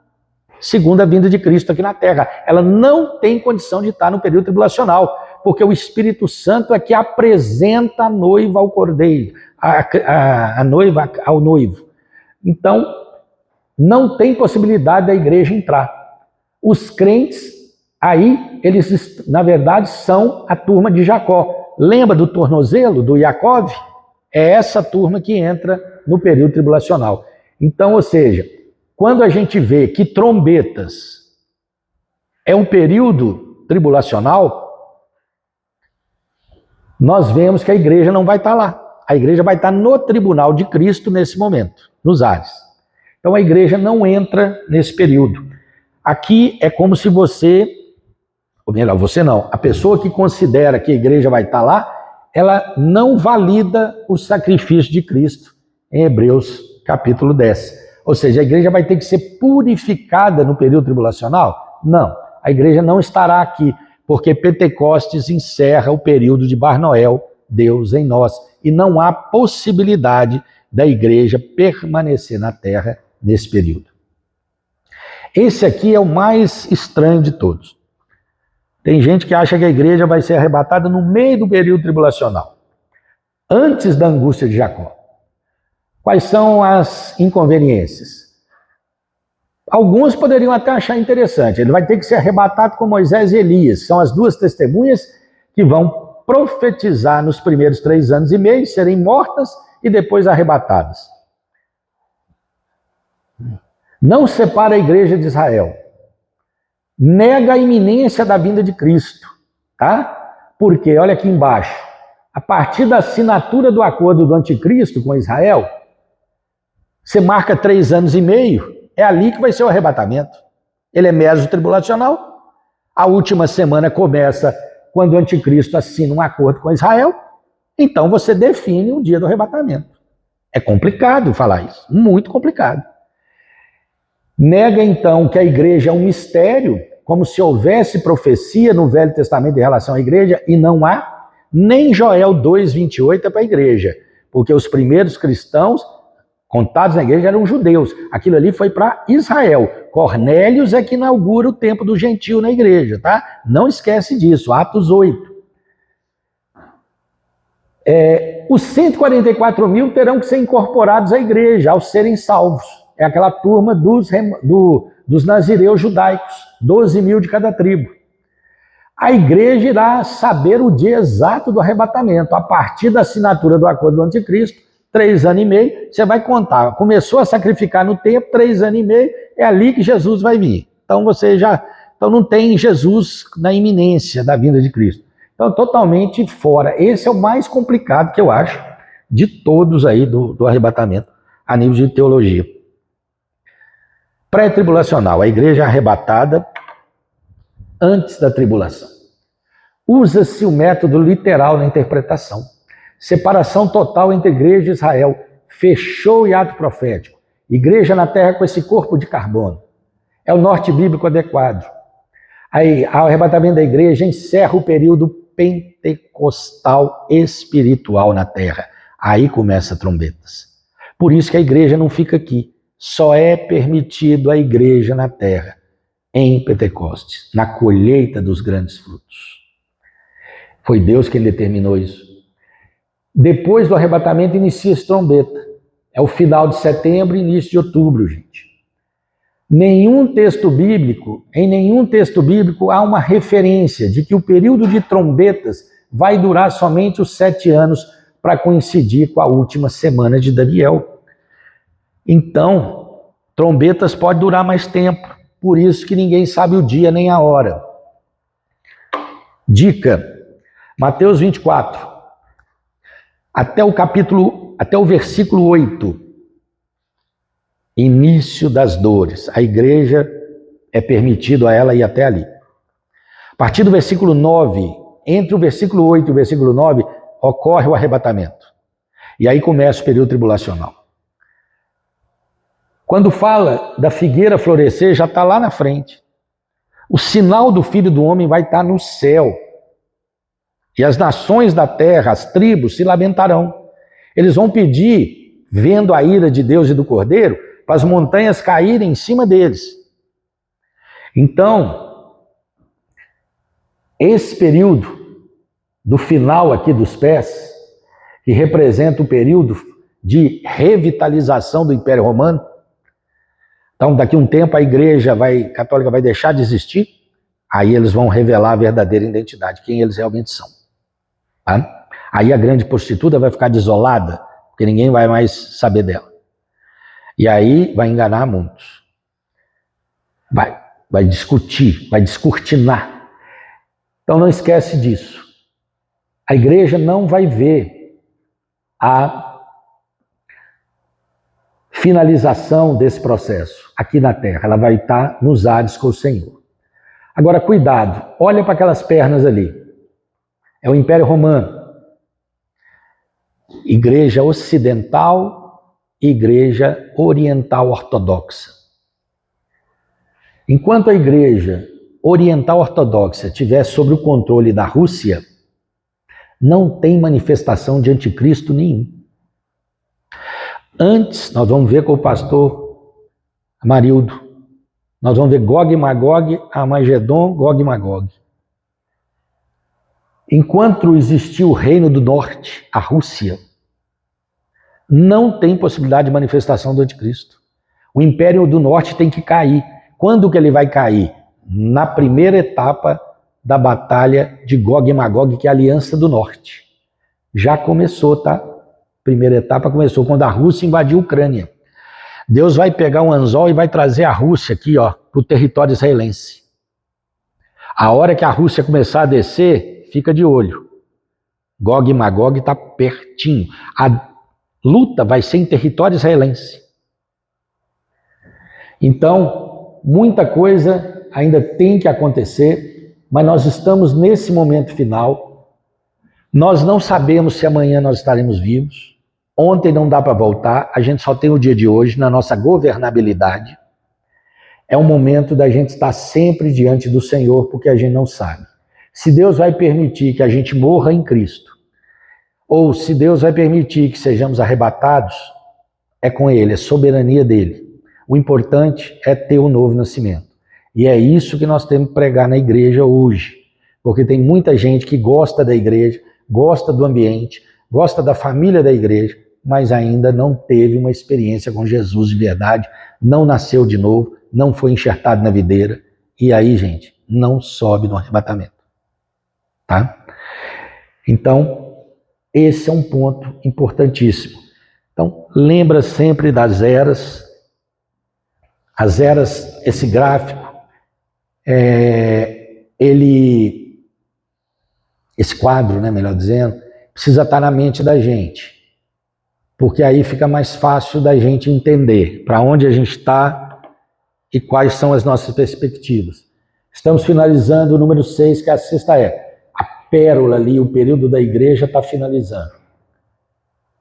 segunda vinda de Cristo aqui na terra. Ela não tem condição de estar no período tribulacional, porque o Espírito Santo é que apresenta a noiva ao cordeiro, a noiva ao noivo. Então não tem possibilidade da igreja entrar. Os crentes, aí, eles na verdade são a turma de Jacó. Lembra do tornozelo, do Yaakov? É essa turma que entra no período tribulacional. Então, ou seja, quando a gente vê que trombetas é um período tribulacional, nós vemos que a igreja não vai estar lá. A igreja vai estar no tribunal de Cristo nesse momento, nos ares. Então a igreja não entra nesse período. Aqui é como se você, ou melhor, você não, a pessoa que considera que a igreja vai estar lá, ela não valida o sacrifício de Cristo em Hebreus capítulo 10. Ou seja, a igreja vai ter que ser purificada no período tribulacional? Não, a igreja não estará aqui, porque Pentecostes encerra o período de Bar Noel, Deus em nós, e não há possibilidade da igreja permanecer na terra nesse período. Esse aqui é o mais estranho de todos. Tem gente que acha que a igreja vai ser arrebatada no meio do período tribulacional, antes da angústia de Jacó. Quais são as inconveniências? Alguns poderiam até achar interessante. Ele vai ter que ser arrebatado com Moisés e Elias. São as duas testemunhas que vão profetizar nos primeiros 3 anos e meio, serem mortas e depois arrebatadas. Não separa a igreja de Israel. Nega a iminência da vinda de Cristo, tá? Porque, olha aqui embaixo, a partir da assinatura do acordo do anticristo com Israel, você marca 3 anos e meio, é ali que vai ser o arrebatamento. Ele é meso-tribulacional. A última semana começa quando o anticristo assina um acordo com Israel, então você define o dia do arrebatamento. É complicado falar isso, muito complicado. Nega então que a igreja é um mistério, como se houvesse profecia no Velho Testamento em relação à igreja, e não há. Nem Joel 2,28 é para a igreja, porque os primeiros cristãos contados na igreja eram judeus. Aquilo ali foi para Israel. Cornélios é que inaugura o tempo do gentio na igreja, tá? Não esquece disso, Atos 8. Os 144 mil terão que ser incorporados à igreja, ao serem salvos. É aquela turma dos nazireus judaicos, 12 mil de cada tribo. A igreja irá saber o dia exato do arrebatamento, a partir da assinatura do acordo do anticristo, 3 anos e meio, você vai contar. Começou a sacrificar no tempo, 3 anos e meio, é ali que Jesus vai vir. Então então não tem Jesus na iminência da vinda de Cristo. Então totalmente fora. Esse é o mais complicado que eu acho de todos aí do arrebatamento a nível de teologia. Pré-tribulacional, a igreja arrebatada antes da tribulação. Usa-se o método literal na interpretação. Separação total entre igreja e Israel. Fechou o ato profético. Igreja na terra com esse corpo de carbono. É o norte bíblico adequado. Aí, o arrebatamento da igreja encerra o período pentecostal espiritual na terra. Aí começa trombetas. Por isso que a igreja não fica aqui. Só é permitido a igreja na terra em Pentecostes, na colheita dos grandes frutos. Foi Deus quem determinou isso. Depois do arrebatamento inicia-se trombeta. É o final de setembro e início de outubro, gente. Em nenhum texto bíblico há uma referência de que o período de trombetas vai durar somente os 7 anos para coincidir com a última semana de Daniel. Então, trombetas pode durar mais tempo, por isso que ninguém sabe o dia nem a hora. Dica, Mateus 24, até o versículo 8, início das dores. A igreja é permitido a ela ir até ali. A partir do versículo 9, entre o versículo 8 e o versículo 9, ocorre o arrebatamento. E aí começa o período tribulacional. Quando fala da figueira florescer, já está lá na frente. O sinal do Filho do Homem vai estar no céu. E as nações da terra, as tribos, se lamentarão. Eles vão pedir, vendo a ira de Deus e do Cordeiro, para as montanhas caírem em cima deles. Então, esse período do final aqui dos pés, que representa o período de revitalização do Império Romano, então daqui a um tempo a igreja católica vai deixar de existir, aí eles vão revelar a verdadeira identidade, quem eles realmente são. Tá? Aí a grande prostituta vai ficar desolada, porque ninguém vai mais saber dela. E aí vai enganar muitos. Vai discutir, vai descortinar. Então não esquece disso. A igreja não vai ver a finalização desse processo aqui na terra. Ela vai estar nos ares com o Senhor. Agora, cuidado. Olha para aquelas pernas ali. É o Império Romano. Igreja ocidental, igreja oriental ortodoxa. Enquanto a igreja oriental ortodoxa estiver sob o controle da Rússia, não tem manifestação de anticristo nenhum. Antes, nós vamos ver com o pastor Amarildo, nós vamos ver Gog e Magog, Armagedon, Gog e Magog. Enquanto existiu o reino do norte, a Rússia, não tem possibilidade de manifestação do anticristo. O império do norte tem que cair. Quando que ele vai cair? Na primeira etapa da batalha de Gog e Magog, que é a Aliança do Norte. Já começou, tá? Primeira etapa começou quando a Rússia invadiu a Ucrânia. Deus vai pegar um anzol e vai trazer a Rússia aqui, ó, para o território israelense. A hora que a Rússia começar a descer, fica de olho. Gog e Magog está pertinho. A luta vai ser em território israelense. Então, muita coisa ainda tem que acontecer, mas nós estamos nesse momento final. Nós não sabemos se amanhã nós estaremos vivos. Ontem não dá para voltar, a gente só tem o dia de hoje na nossa governabilidade. É um momento da gente estar sempre diante do Senhor, porque a gente não sabe. Se Deus vai permitir que a gente morra em Cristo, ou se Deus vai permitir que sejamos arrebatados, é com Ele, é soberania dele. O importante é ter o novo nascimento. E é isso que nós temos que pregar na igreja hoje. Porque tem muita gente que gosta da igreja, gosta do ambiente, gosta da família da igreja, mas ainda não teve uma experiência com Jesus de verdade, não nasceu de novo, não foi enxertado na videira, e aí, gente, não sobe no arrebatamento. Tá? Então, esse é um ponto importantíssimo. Então, lembra sempre das eras. As eras, esse gráfico, esse quadro, né, melhor dizendo, precisa estar na mente da gente, porque aí fica mais fácil da gente entender para onde a gente está e quais são as nossas perspectivas. Estamos finalizando o número 6, que é a sexta era. A pérola ali, o período da igreja está finalizando.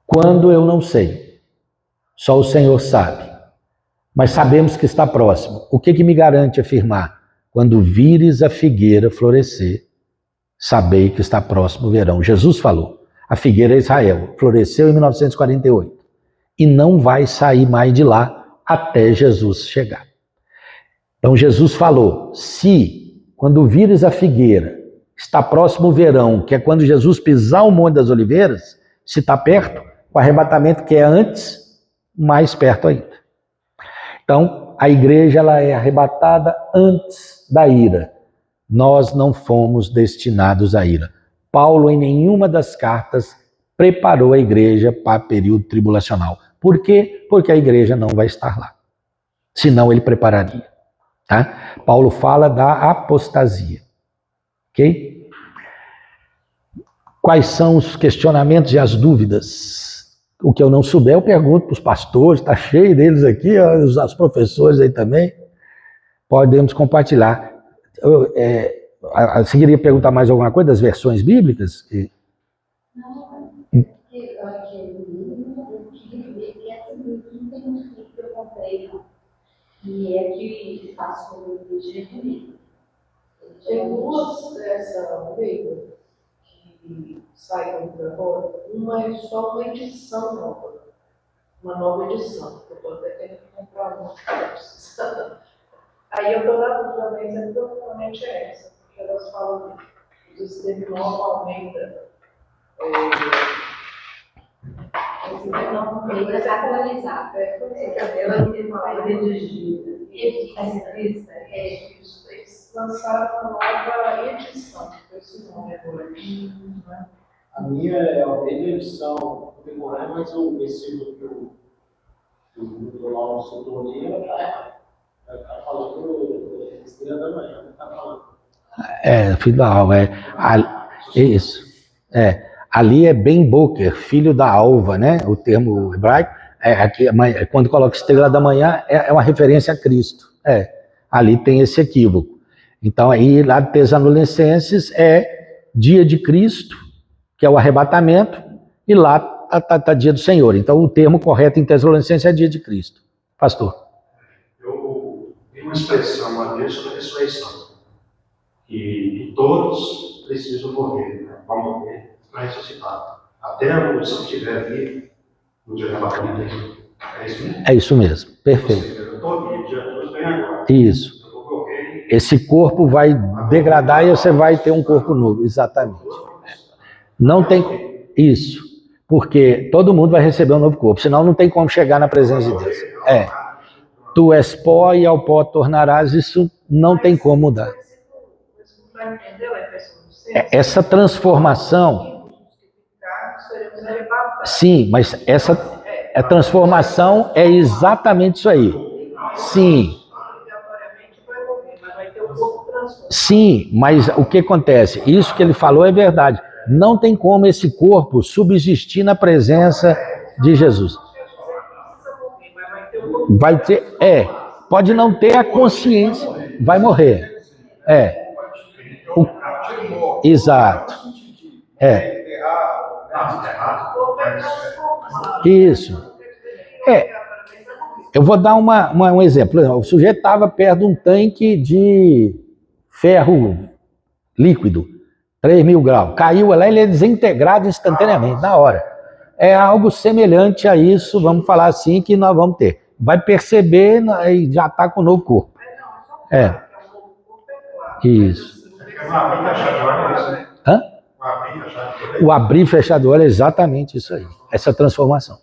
Quando eu não sei, só o Senhor sabe, mas sabemos que está próximo. O que me garante afirmar? Quando vires a figueira florescer, sabei que está próximo o verão. Jesus falou, a figueira é Israel, floresceu em 1948 e não vai sair mais de lá até Jesus chegar. Então Jesus falou, se quando vires a figueira está próximo o verão, que é quando Jesus pisar o Monte das Oliveiras, se está perto, o arrebatamento que é antes, mais perto ainda. Então, a igreja ela é arrebatada antes da ira. Nós não fomos destinados à ira. Paulo, em nenhuma das cartas, preparou a igreja para período tribulacional. Por quê? Porque a igreja não vai estar lá. Senão ele prepararia. Tá? Paulo fala da apostasia. Ok? Quais são os questionamentos e as dúvidas? O que eu não souber, eu pergunto para os pastores, está cheio deles aqui, os professores aí também. Podemos compartilhar. Você queria perguntar mais alguma coisa das versões bíblicas? Não, eu acho que eu queria ver que essa bíblia tem um livro que eu comprei, que é de faço o jeito. Tem duas dessa Bíblia que saíram agora. Uma é só uma edição nova, uma nova edição, que eu estou até querendo comprar uma. Aí eu estou na dúvida também, sempre provavelmente é essa, porque elas falam que o sistema novo aumenta. Não, ele está atualizado. Ela tem uma redigida. Eles lançaram uma nova edição, que esse nome agora. A minha é a mesma edição contemporânea, mas o versículo que o Lauro soltou ali, ela está falando estrela da manhã, ela está falando. Filho da alva, isso. Ali é Ben Boker, filho da alva, né? O termo hebraico. Aqui, quando coloca estrela da manhã, é uma referência a Cristo. Ali tem esse equívoco. Então, aí, lá de Tessalonicenses, é dia de Cristo, que é o arrebatamento, e lá está dia do Senhor. Então, o termo correto em Tessalonicenses é dia de Cristo. Pastor. Eu vi uma expressão uma vez sobre a ressurreição, que todos precisam morrer, né? Vão morrer para ressuscitar. Até os que estiverem vivo no dia do arrebatamento. É isso mesmo? É isso mesmo, perfeito. Eu estou vivo, Jesus vem agora. Isso. Eu vou morrer. Esse corpo vai degradar e você vai ter um corpo novo, exatamente. Não tem isso, porque todo mundo vai receber um novo corpo, senão não tem como chegar na presença de Deus. Tu és pó e ao pó tornarás, isso não tem como mudar. Essa transformação, sim, mas essa transformação é exatamente isso aí. Sim. Sim, mas o que acontece? Isso que ele falou é verdade. Não tem como esse corpo subsistir na presença de Jesus. Vai ter, pode não ter a consciência, vai morrer. Exato. Isso. Eu vou dar um exemplo. O sujeito estava perto de um tanque de ferro líquido, 3.000 graus. Caiu lá, ele é desintegrado instantaneamente, na hora. É algo semelhante a isso, vamos falar assim, que nós vamos ter. Vai perceber e já está com o novo corpo. Isso. Uma Abrir e fechar de olho. O abrir e fechar do olho é exatamente isso aí, essa transformação.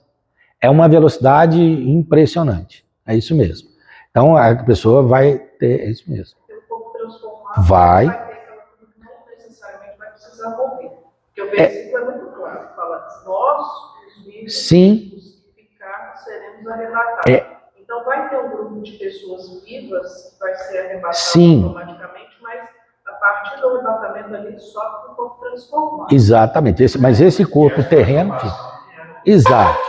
É uma velocidade impressionante, é isso mesmo. Então a pessoa vai ter, é isso mesmo. Pelo corpo transformado, Vai. ter aquela coisa que não necessariamente vai precisar morrer. Porque o versículo é muito claro, fala, nós, os vivos, Sim. os que ficar, seremos arrebatados. Então vai ter um grupo de pessoas vivas que vai ser arrebatado Sim. automaticamente, mas a partir do arrebatamento ali só com o corpo transformado. Exatamente, mas esse corpo terreno, exato,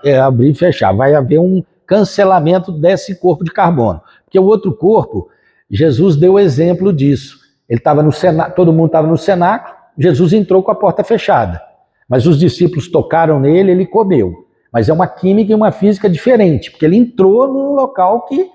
é abrir e fechar. Vai haver um cancelamento desse corpo de carbono, porque o outro corpo, Jesus deu exemplo disso. Ele estava no cenáculo, todo mundo estava no cenáculo, Jesus entrou com a porta fechada, mas os discípulos tocaram nele, ele comeu. Mas é uma química e uma física diferente, porque ele entrou num local que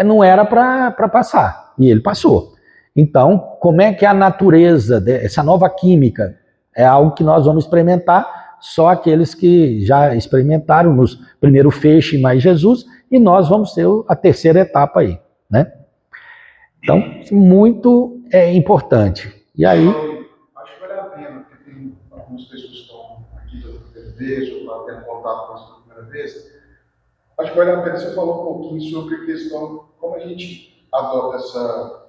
não era para passar, e ele passou. Então, como é que é a natureza dessa nova química? É algo que nós vamos experimentar, só aqueles que já experimentaram nos primeiro feixe mais Jesus, e nós vamos ter a terceira etapa aí, né? Então, muito importante. E aí... Acho que vale a pena, porque tem algumas pessoas que estão aqui pela primeira vez, ou estão tendo contato com nós pela primeira vez. Acho que vale a pena você falar um pouquinho sobre a questão, como a gente adota essa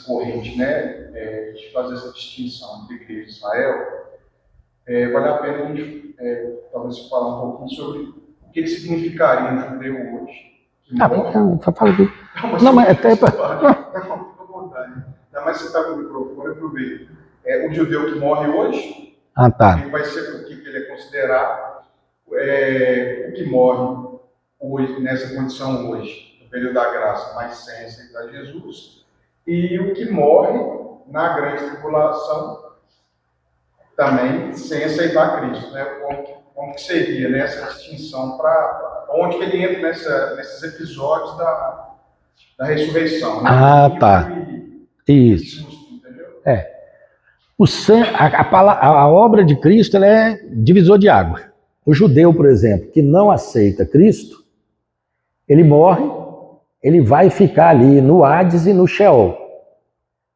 corrente, né, de fazer essa distinção entre igreja e Israel. Vale a pena a gente talvez falar um pouquinho sobre o que significaria um judeu hoje. Fala aqui. Não, mas até para... Fica à vontade. Ainda mais você está com o microfone, aproveita. O judeu que morre hoje, ele vai ser o que ele é considerado o que morre hoje, nessa condição hoje, no período da graça, mas sem aceitar Jesus, e o que morre na grande tribulação, também sem aceitar Cristo, né? Como que seria, né, essa distinção, para onde que ele entra nesses episódios da ressurreição, né? Tá. Isso. Entendeu? A obra de Cristo, ela é divisor de água. O judeu, por exemplo, que não aceita Cristo, ele morre, ele vai ficar ali no Hades e no Sheol,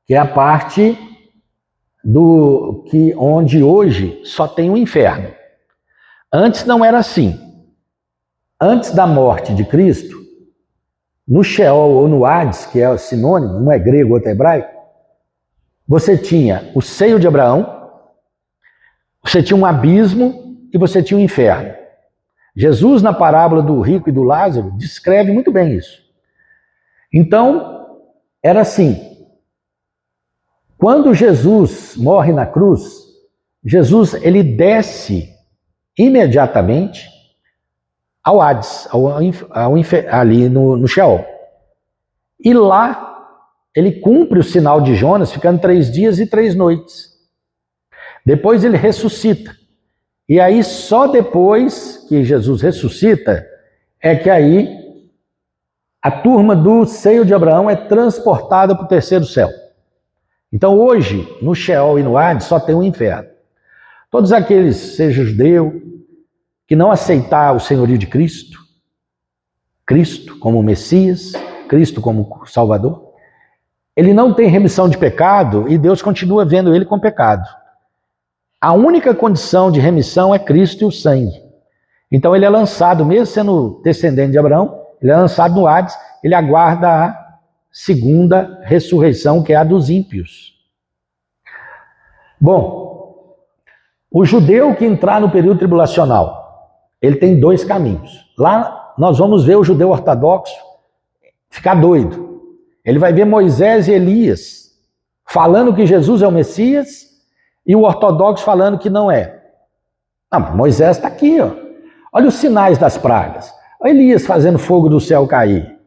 que é a parte onde hoje só tem o inferno. Antes não era assim. Antes da morte de Cristo, no Sheol ou no Hades, que é o sinônimo, um é grego, outro é hebraico, você tinha o seio de Abraão, você tinha um abismo e você tinha um inferno. Jesus, na parábola do rico e do Lázaro, descreve muito bem isso. Então, era assim, quando Jesus morre na cruz, Jesus ele desce imediatamente ao Hades, ali no Sheol. E lá ele cumpre o sinal de Jonas, ficando 3 dias e 3 noites. Depois ele ressuscita. E aí só depois que Jesus ressuscita é que aí a turma do seio de Abraão é transportada para o terceiro céu. Então hoje, no Sheol e no Hades, só tem o inferno. Todos aqueles, seja judeu, que não aceitar o senhorio de Cristo, Cristo como Messias, Cristo como Salvador, ele não tem remissão de pecado e Deus continua vendo ele com pecado. A única condição de remissão é Cristo e o sangue. Então ele é lançado, mesmo sendo descendente de Abraão, ele é lançado no Hades, ele aguarda a segunda ressurreição, que é a dos ímpios. Bom, o judeu que entrar no período tribulacional, ele tem 2 caminhos. Lá nós vamos ver o judeu ortodoxo ficar doido. Ele vai ver Moisés e Elias falando que Jesus é o Messias e o ortodoxo falando que não é. Não, Moisés está aqui, ó. Olha os sinais das pragas. Olha Elias fazendo fogo do céu cair.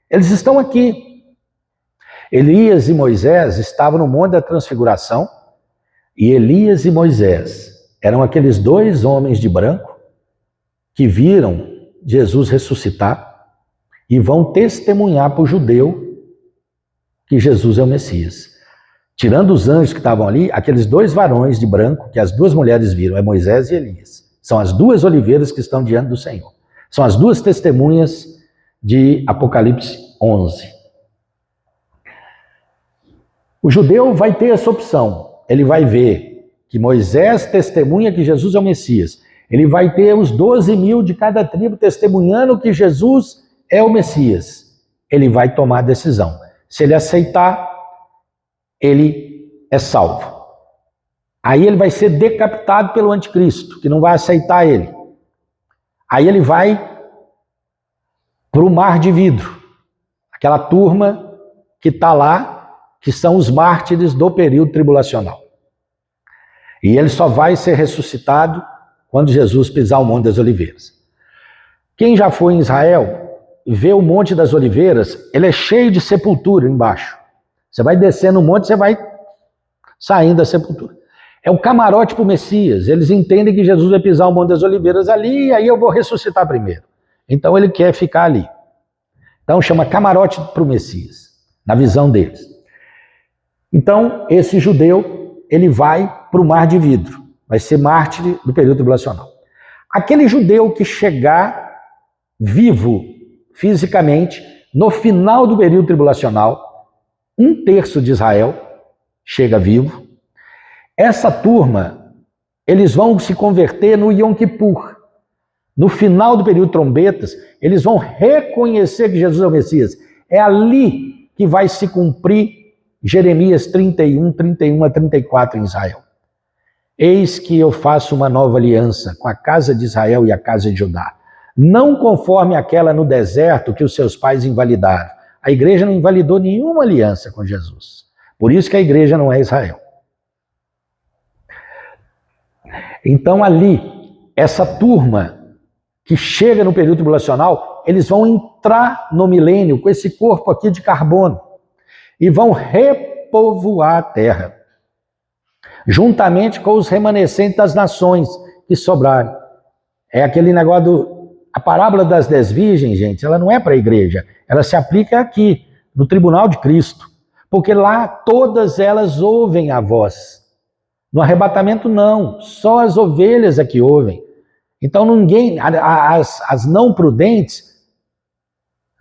Eles estão aqui. Elias e Moisés estavam no Monte da Transfiguração e Elias e Moisés eram aqueles 2 homens de branco que viram Jesus ressuscitar e vão testemunhar para o judeu que Jesus é o Messias. Tirando os anjos que estavam ali, aqueles 2 varões de branco que as 2 mulheres viram, é Moisés e Elias. São as 2 oliveiras que estão diante do Senhor. São as 2 testemunhas de Apocalipse 11. O judeu vai ter essa opção. Ele vai ver que Moisés testemunha que Jesus é o Messias. Ele vai ter os 12.000 de cada tribo testemunhando que Jesus é o Messias. Ele vai tomar a decisão. Se ele aceitar, ele é salvo. Aí ele vai ser decapitado pelo anticristo, que não vai aceitar ele. Aí ele vai para o mar de vidro. Aquela turma que está lá, que são os mártires do período tribulacional. E ele só vai ser ressuscitado quando Jesus pisar o Monte das Oliveiras. Quem já foi em Israel e vê o Monte das Oliveiras, ele é cheio de sepultura embaixo. Você vai descendo o monte, você vai saindo da sepultura. É o camarote para o Messias. Eles entendem que Jesus vai pisar o Monte das Oliveiras ali e aí eu vou ressuscitar primeiro. Então ele quer ficar ali. Então chama camarote para o Messias, na visão deles. Então esse judeu, ele vai para o mar de vidro. Vai ser mártir do período tribulacional. Aquele judeu que chegar vivo fisicamente no final do período tribulacional, 1/3 de Israel chega vivo. Essa turma, eles vão se converter no Yom Kippur. No final do período de trombetas, eles vão reconhecer que Jesus é o Messias. É ali que vai se cumprir Jeremias 31, 31 a 34 em Israel. Eis que eu faço uma nova aliança com a casa de Israel e a casa de Judá, não conforme aquela no deserto que os seus pais invalidaram. A igreja não invalidou nenhuma aliança com Jesus. Por isso que a igreja não é Israel. Então ali, essa turma que chega no período tribulacional, eles vão entrar no milênio com esse corpo aqui de carbono e vão repovoar a terra, juntamente com os remanescentes das nações que sobraram. É aquele negócio a parábola das 10 virgens, gente, ela não é para a igreja, ela se aplica aqui, no tribunal de Cristo, porque lá todas elas ouvem a voz. No arrebatamento não, só as ovelhas é que ouvem. Então ninguém, as não prudentes,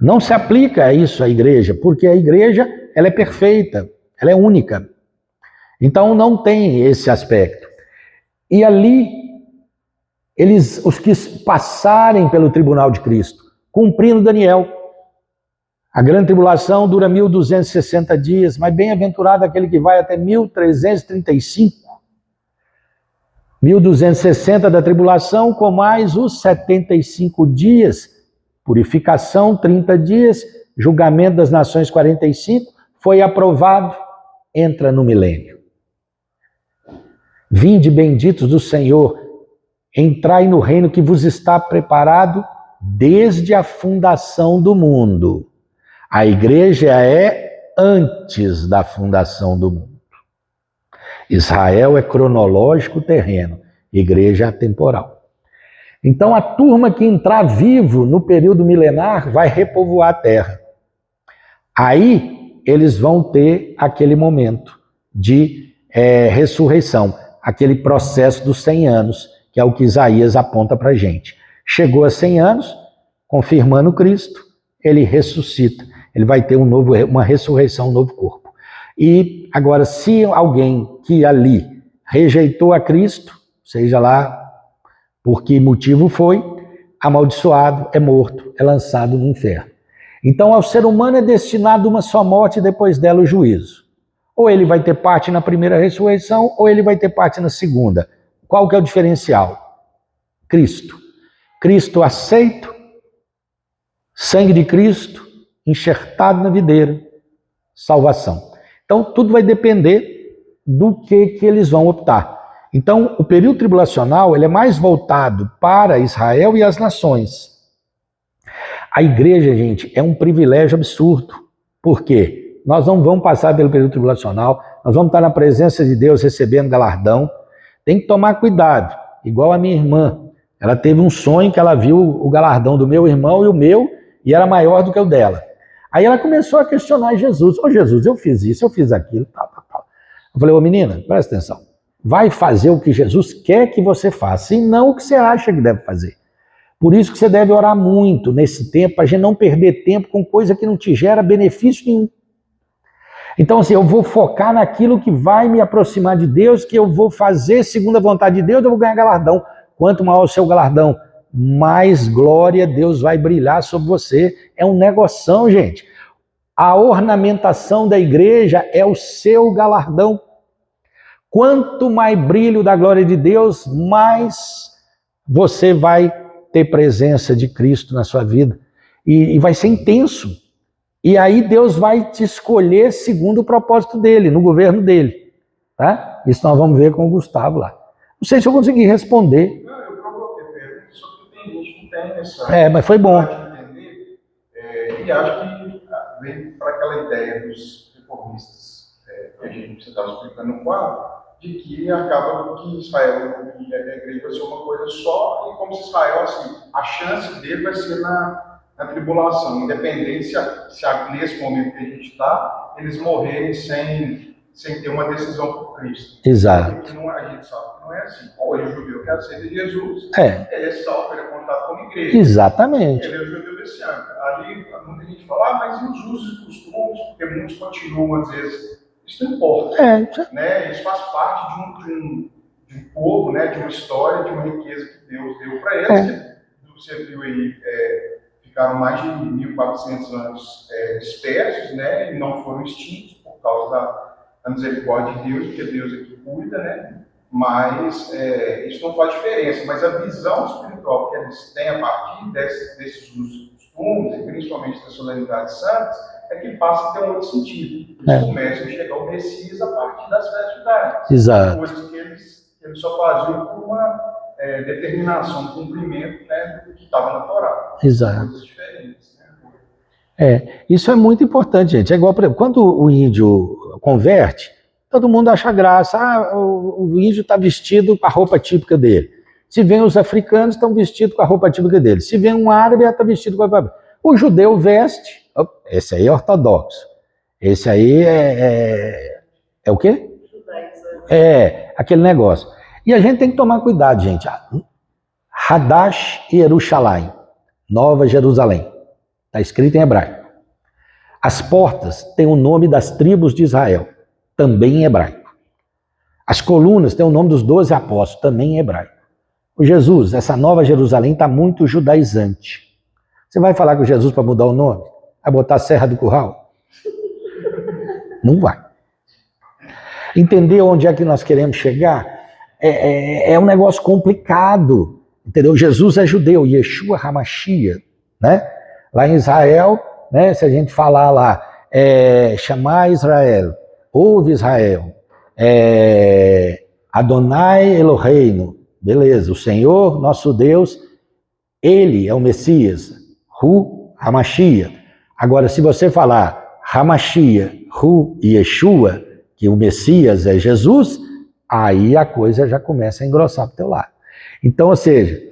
não se aplica a isso à igreja, porque a igreja ela é perfeita, ela é única. Então não tem esse aspecto. E ali, os que passarem pelo tribunal de Cristo, cumprindo Daniel, a grande tribulação dura 1260 dias, mas bem-aventurado aquele que vai até 1335. 1260 da tribulação, com mais os 75 dias, purificação 30 dias, julgamento das nações 45, foi aprovado, entra no milênio. Vinde benditos do Senhor, entrai no reino que vos está preparado desde a fundação do mundo. A igreja é antes da fundação do mundo. Israel é cronológico terreno, igreja é temporal. Então a turma que entrar vivo no período milenar vai repovoar a terra. Aí eles vão ter aquele momento de ressurreição, aquele processo dos 100 anos, que é o que Isaías aponta para a gente. Chegou a 100 anos, confirmando Cristo, ele ressuscita, ele vai ter uma ressurreição, um novo corpo. E agora, se alguém que ali rejeitou a Cristo, seja lá por que motivo foi, amaldiçoado, é morto, é lançado no inferno. Então, ao ser humano é destinado uma só morte e depois dela o juízo. Ou ele vai ter parte na primeira ressurreição, ou ele vai ter parte na segunda. Qual que é o diferencial? Cristo. Cristo aceito, sangue de Cristo, enxertado na videira, salvação. Então, tudo vai depender do que eles vão optar. Então, o período tribulacional ele é mais voltado para Israel e as nações. A igreja, gente, é um privilégio absurdo. Por quê? Nós não vamos passar pelo período tribulacional, nós vamos estar na presença de Deus recebendo galardão. Tem que tomar cuidado, igual a minha irmã. Ela teve um sonho que ela viu o galardão do meu irmão e o meu, e era maior do que o dela. Aí ela começou a questionar Jesus. Ô Jesus, eu fiz isso, eu fiz aquilo, tal. Eu falei, ô menina, presta atenção. Vai fazer o que Jesus quer que você faça, e não o que você acha que deve fazer. Por isso que você deve orar muito nesse tempo, para a gente não perder tempo com coisa que não te gera benefício nenhum. Então, assim, eu vou focar naquilo que vai me aproximar de Deus, que eu vou fazer segundo a vontade de Deus, eu vou ganhar galardão. Quanto maior o seu galardão, mais glória Deus vai brilhar sobre você. É um negoção, gente. A ornamentação da igreja é o seu galardão. Quanto mais brilho da glória de Deus, mais você vai ter presença de Cristo na sua vida. E vai ser intenso. E aí Deus vai te escolher segundo o propósito dele, no governo dele. Tá? Isso nós vamos ver com o Gustavo lá. Não sei se eu consegui responder. Não, eu provoquei pergunta, só que tem gente que tem essa... Mas foi bom. E acho que vem para aquela ideia dos reformistas, que a gente estava explicando no quadro, de que acaba que Israel e a igreja vai ser uma coisa só, e como se Israel, assim, a chance dele vai ser na tribulação, independente se nesse momento que a gente está, eles morrerem sem ter uma decisão por Cristo. Exato. Porque a gente sabe que não é assim. Hoje o judeu que aceita Jesus, ele é salvo, ele é contato com a igreja. Exatamente. Ele é o judeu messiânico. Ali, muita gente fala, mas e os usos e costumes? Porque muitos continuam, às vezes, isso não importa. Né? Isso faz parte de um povo, né? De uma história, de uma riqueza que Deus deu para eles, que você viu aí, ficaram mais de 1.400 anos dispersos, né? E não foram extintos por causa da misericórdia de Deus, porque Deus é que cuida, né? Mas isso não faz diferença. Mas a visão espiritual que eles têm a partir desses usos e costumes, e principalmente das solenidades santas, é que passa a ter um outro sentido. Eles começam a chegar ao Messias a partir das festas judaicas. Exato. Coisas que eles só faziam por uma determinação, cumprimento, né, do que estava na Torá. Exato. Coisas diferentes. Né? Isso é muito importante, gente. É igual, por exemplo, quando o índio converte, todo mundo acha graça. O índio está vestido com a roupa típica dele. Se vem os africanos, estão vestidos com a roupa típica dele. Se vem um árabe, está vestido com a roupa. O judeu veste. Esse aí é ortodoxo. Esse aí é o quê? Aquele negócio. E a gente tem que tomar cuidado, gente. Hadash Yerushalayim, Nova Jerusalém. Está escrito em hebraico. As portas têm o nome das tribos de Israel, também em hebraico. As colunas têm o nome dos 12 apóstolos, também em hebraico. O Jesus, essa Nova Jerusalém está muito judaizante. Você vai falar com Jesus para mudar o nome? Vai botar Serra do Curral? Não vai. Entender onde é que nós queremos chegar é um negócio complicado. Entendeu? Jesus é judeu, Yeshua HaMashiach, né? Lá em Israel, né, se a gente falar lá, chamar Israel, ouve Israel, Adonai Eloheinu, beleza, o Senhor, nosso Deus, Ele é o Messias, Hu HaMashiach. Agora, se você falar HaMashiach, Hu e Yeshua, que o Messias é Jesus, aí a coisa já começa a engrossar para o teu lado. Então, ou seja,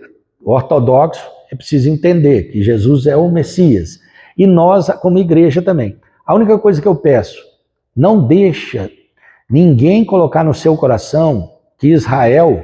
o ortodoxo é preciso entender que Jesus é o Messias. E nós, como igreja também. A única coisa que eu peço, não deixa ninguém colocar no seu coração que Israel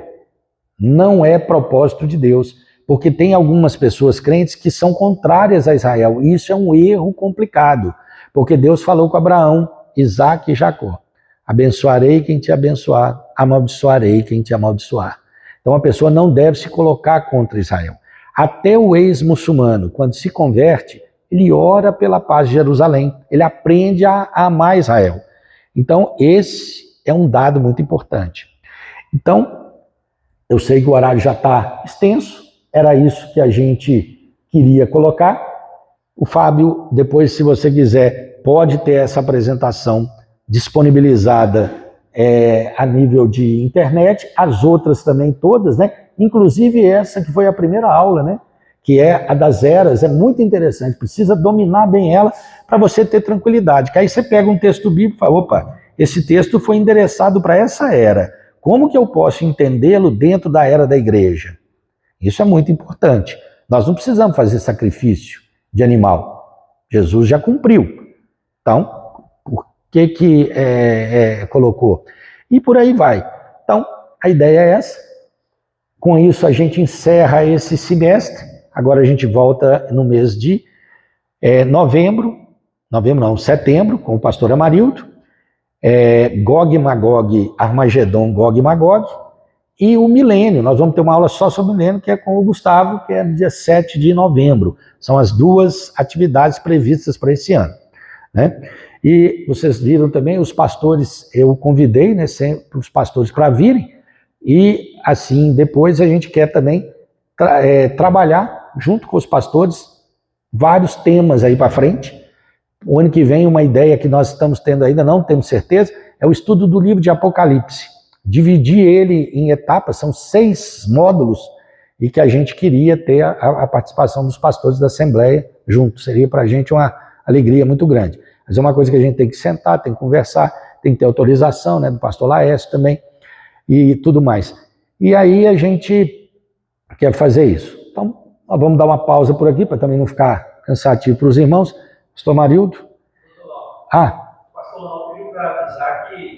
não é propósito de Deus. Porque tem algumas pessoas crentes que são contrárias a Israel. E isso é um erro complicado. Porque Deus falou com Abraão, Isaac e Jacó. Abençoarei quem te abençoar, amaldiçoarei quem te amaldiçoar. Então a pessoa não deve se colocar contra Israel. Até o ex-muçulmano, quando se converte, ele ora pela paz de Jerusalém. Ele aprende a amar Israel. Então esse é um dado muito importante. Então, eu sei que o horário já está extenso. Era isso que a gente queria colocar. O Fábio, depois, se você quiser, pode ter essa apresentação disponibilizada a nível de internet, as outras também todas, né? Inclusive essa que foi a primeira aula, né? Que é a das eras, é muito interessante, precisa dominar bem ela para você ter tranquilidade. Que aí você pega um texto bíblico e fala, opa, esse texto foi endereçado para essa era, como que eu posso entendê-lo dentro da era da igreja? Isso é muito importante. Nós não precisamos fazer sacrifício de animal, Jesus já cumpriu. Então, que colocou. E por aí vai. Então, a ideia é essa. Com isso, a gente encerra esse semestre. Agora a gente volta no mês de setembro, com o pastor Amarildo. Gog e Magog, Armagedon, Gog e Magog, e o milênio. Nós vamos ter uma aula só sobre o milênio, que é com o Gustavo, que é no dia 7 de novembro. São as duas atividades previstas para esse ano, né? E vocês viram também os pastores, eu convidei, né, sempre os pastores para virem, e assim depois a gente quer também trabalhar junto com os pastores vários temas aí para frente. O ano que vem, uma ideia que nós estamos tendo ainda, não temos certeza, é o estudo do livro de Apocalipse. Dividir ele em etapas, são 6 módulos, e que a gente queria ter a participação dos pastores da Assembleia junto. Seria para a gente uma alegria muito grande. Mas é uma coisa que a gente tem que sentar, tem que conversar, tem que ter autorização, né, do pastor Laércio também, e tudo mais. E aí a gente quer fazer isso. Então, nós vamos dar uma pausa por aqui, para também não ficar cansativo para os irmãos. Pastor Marildo?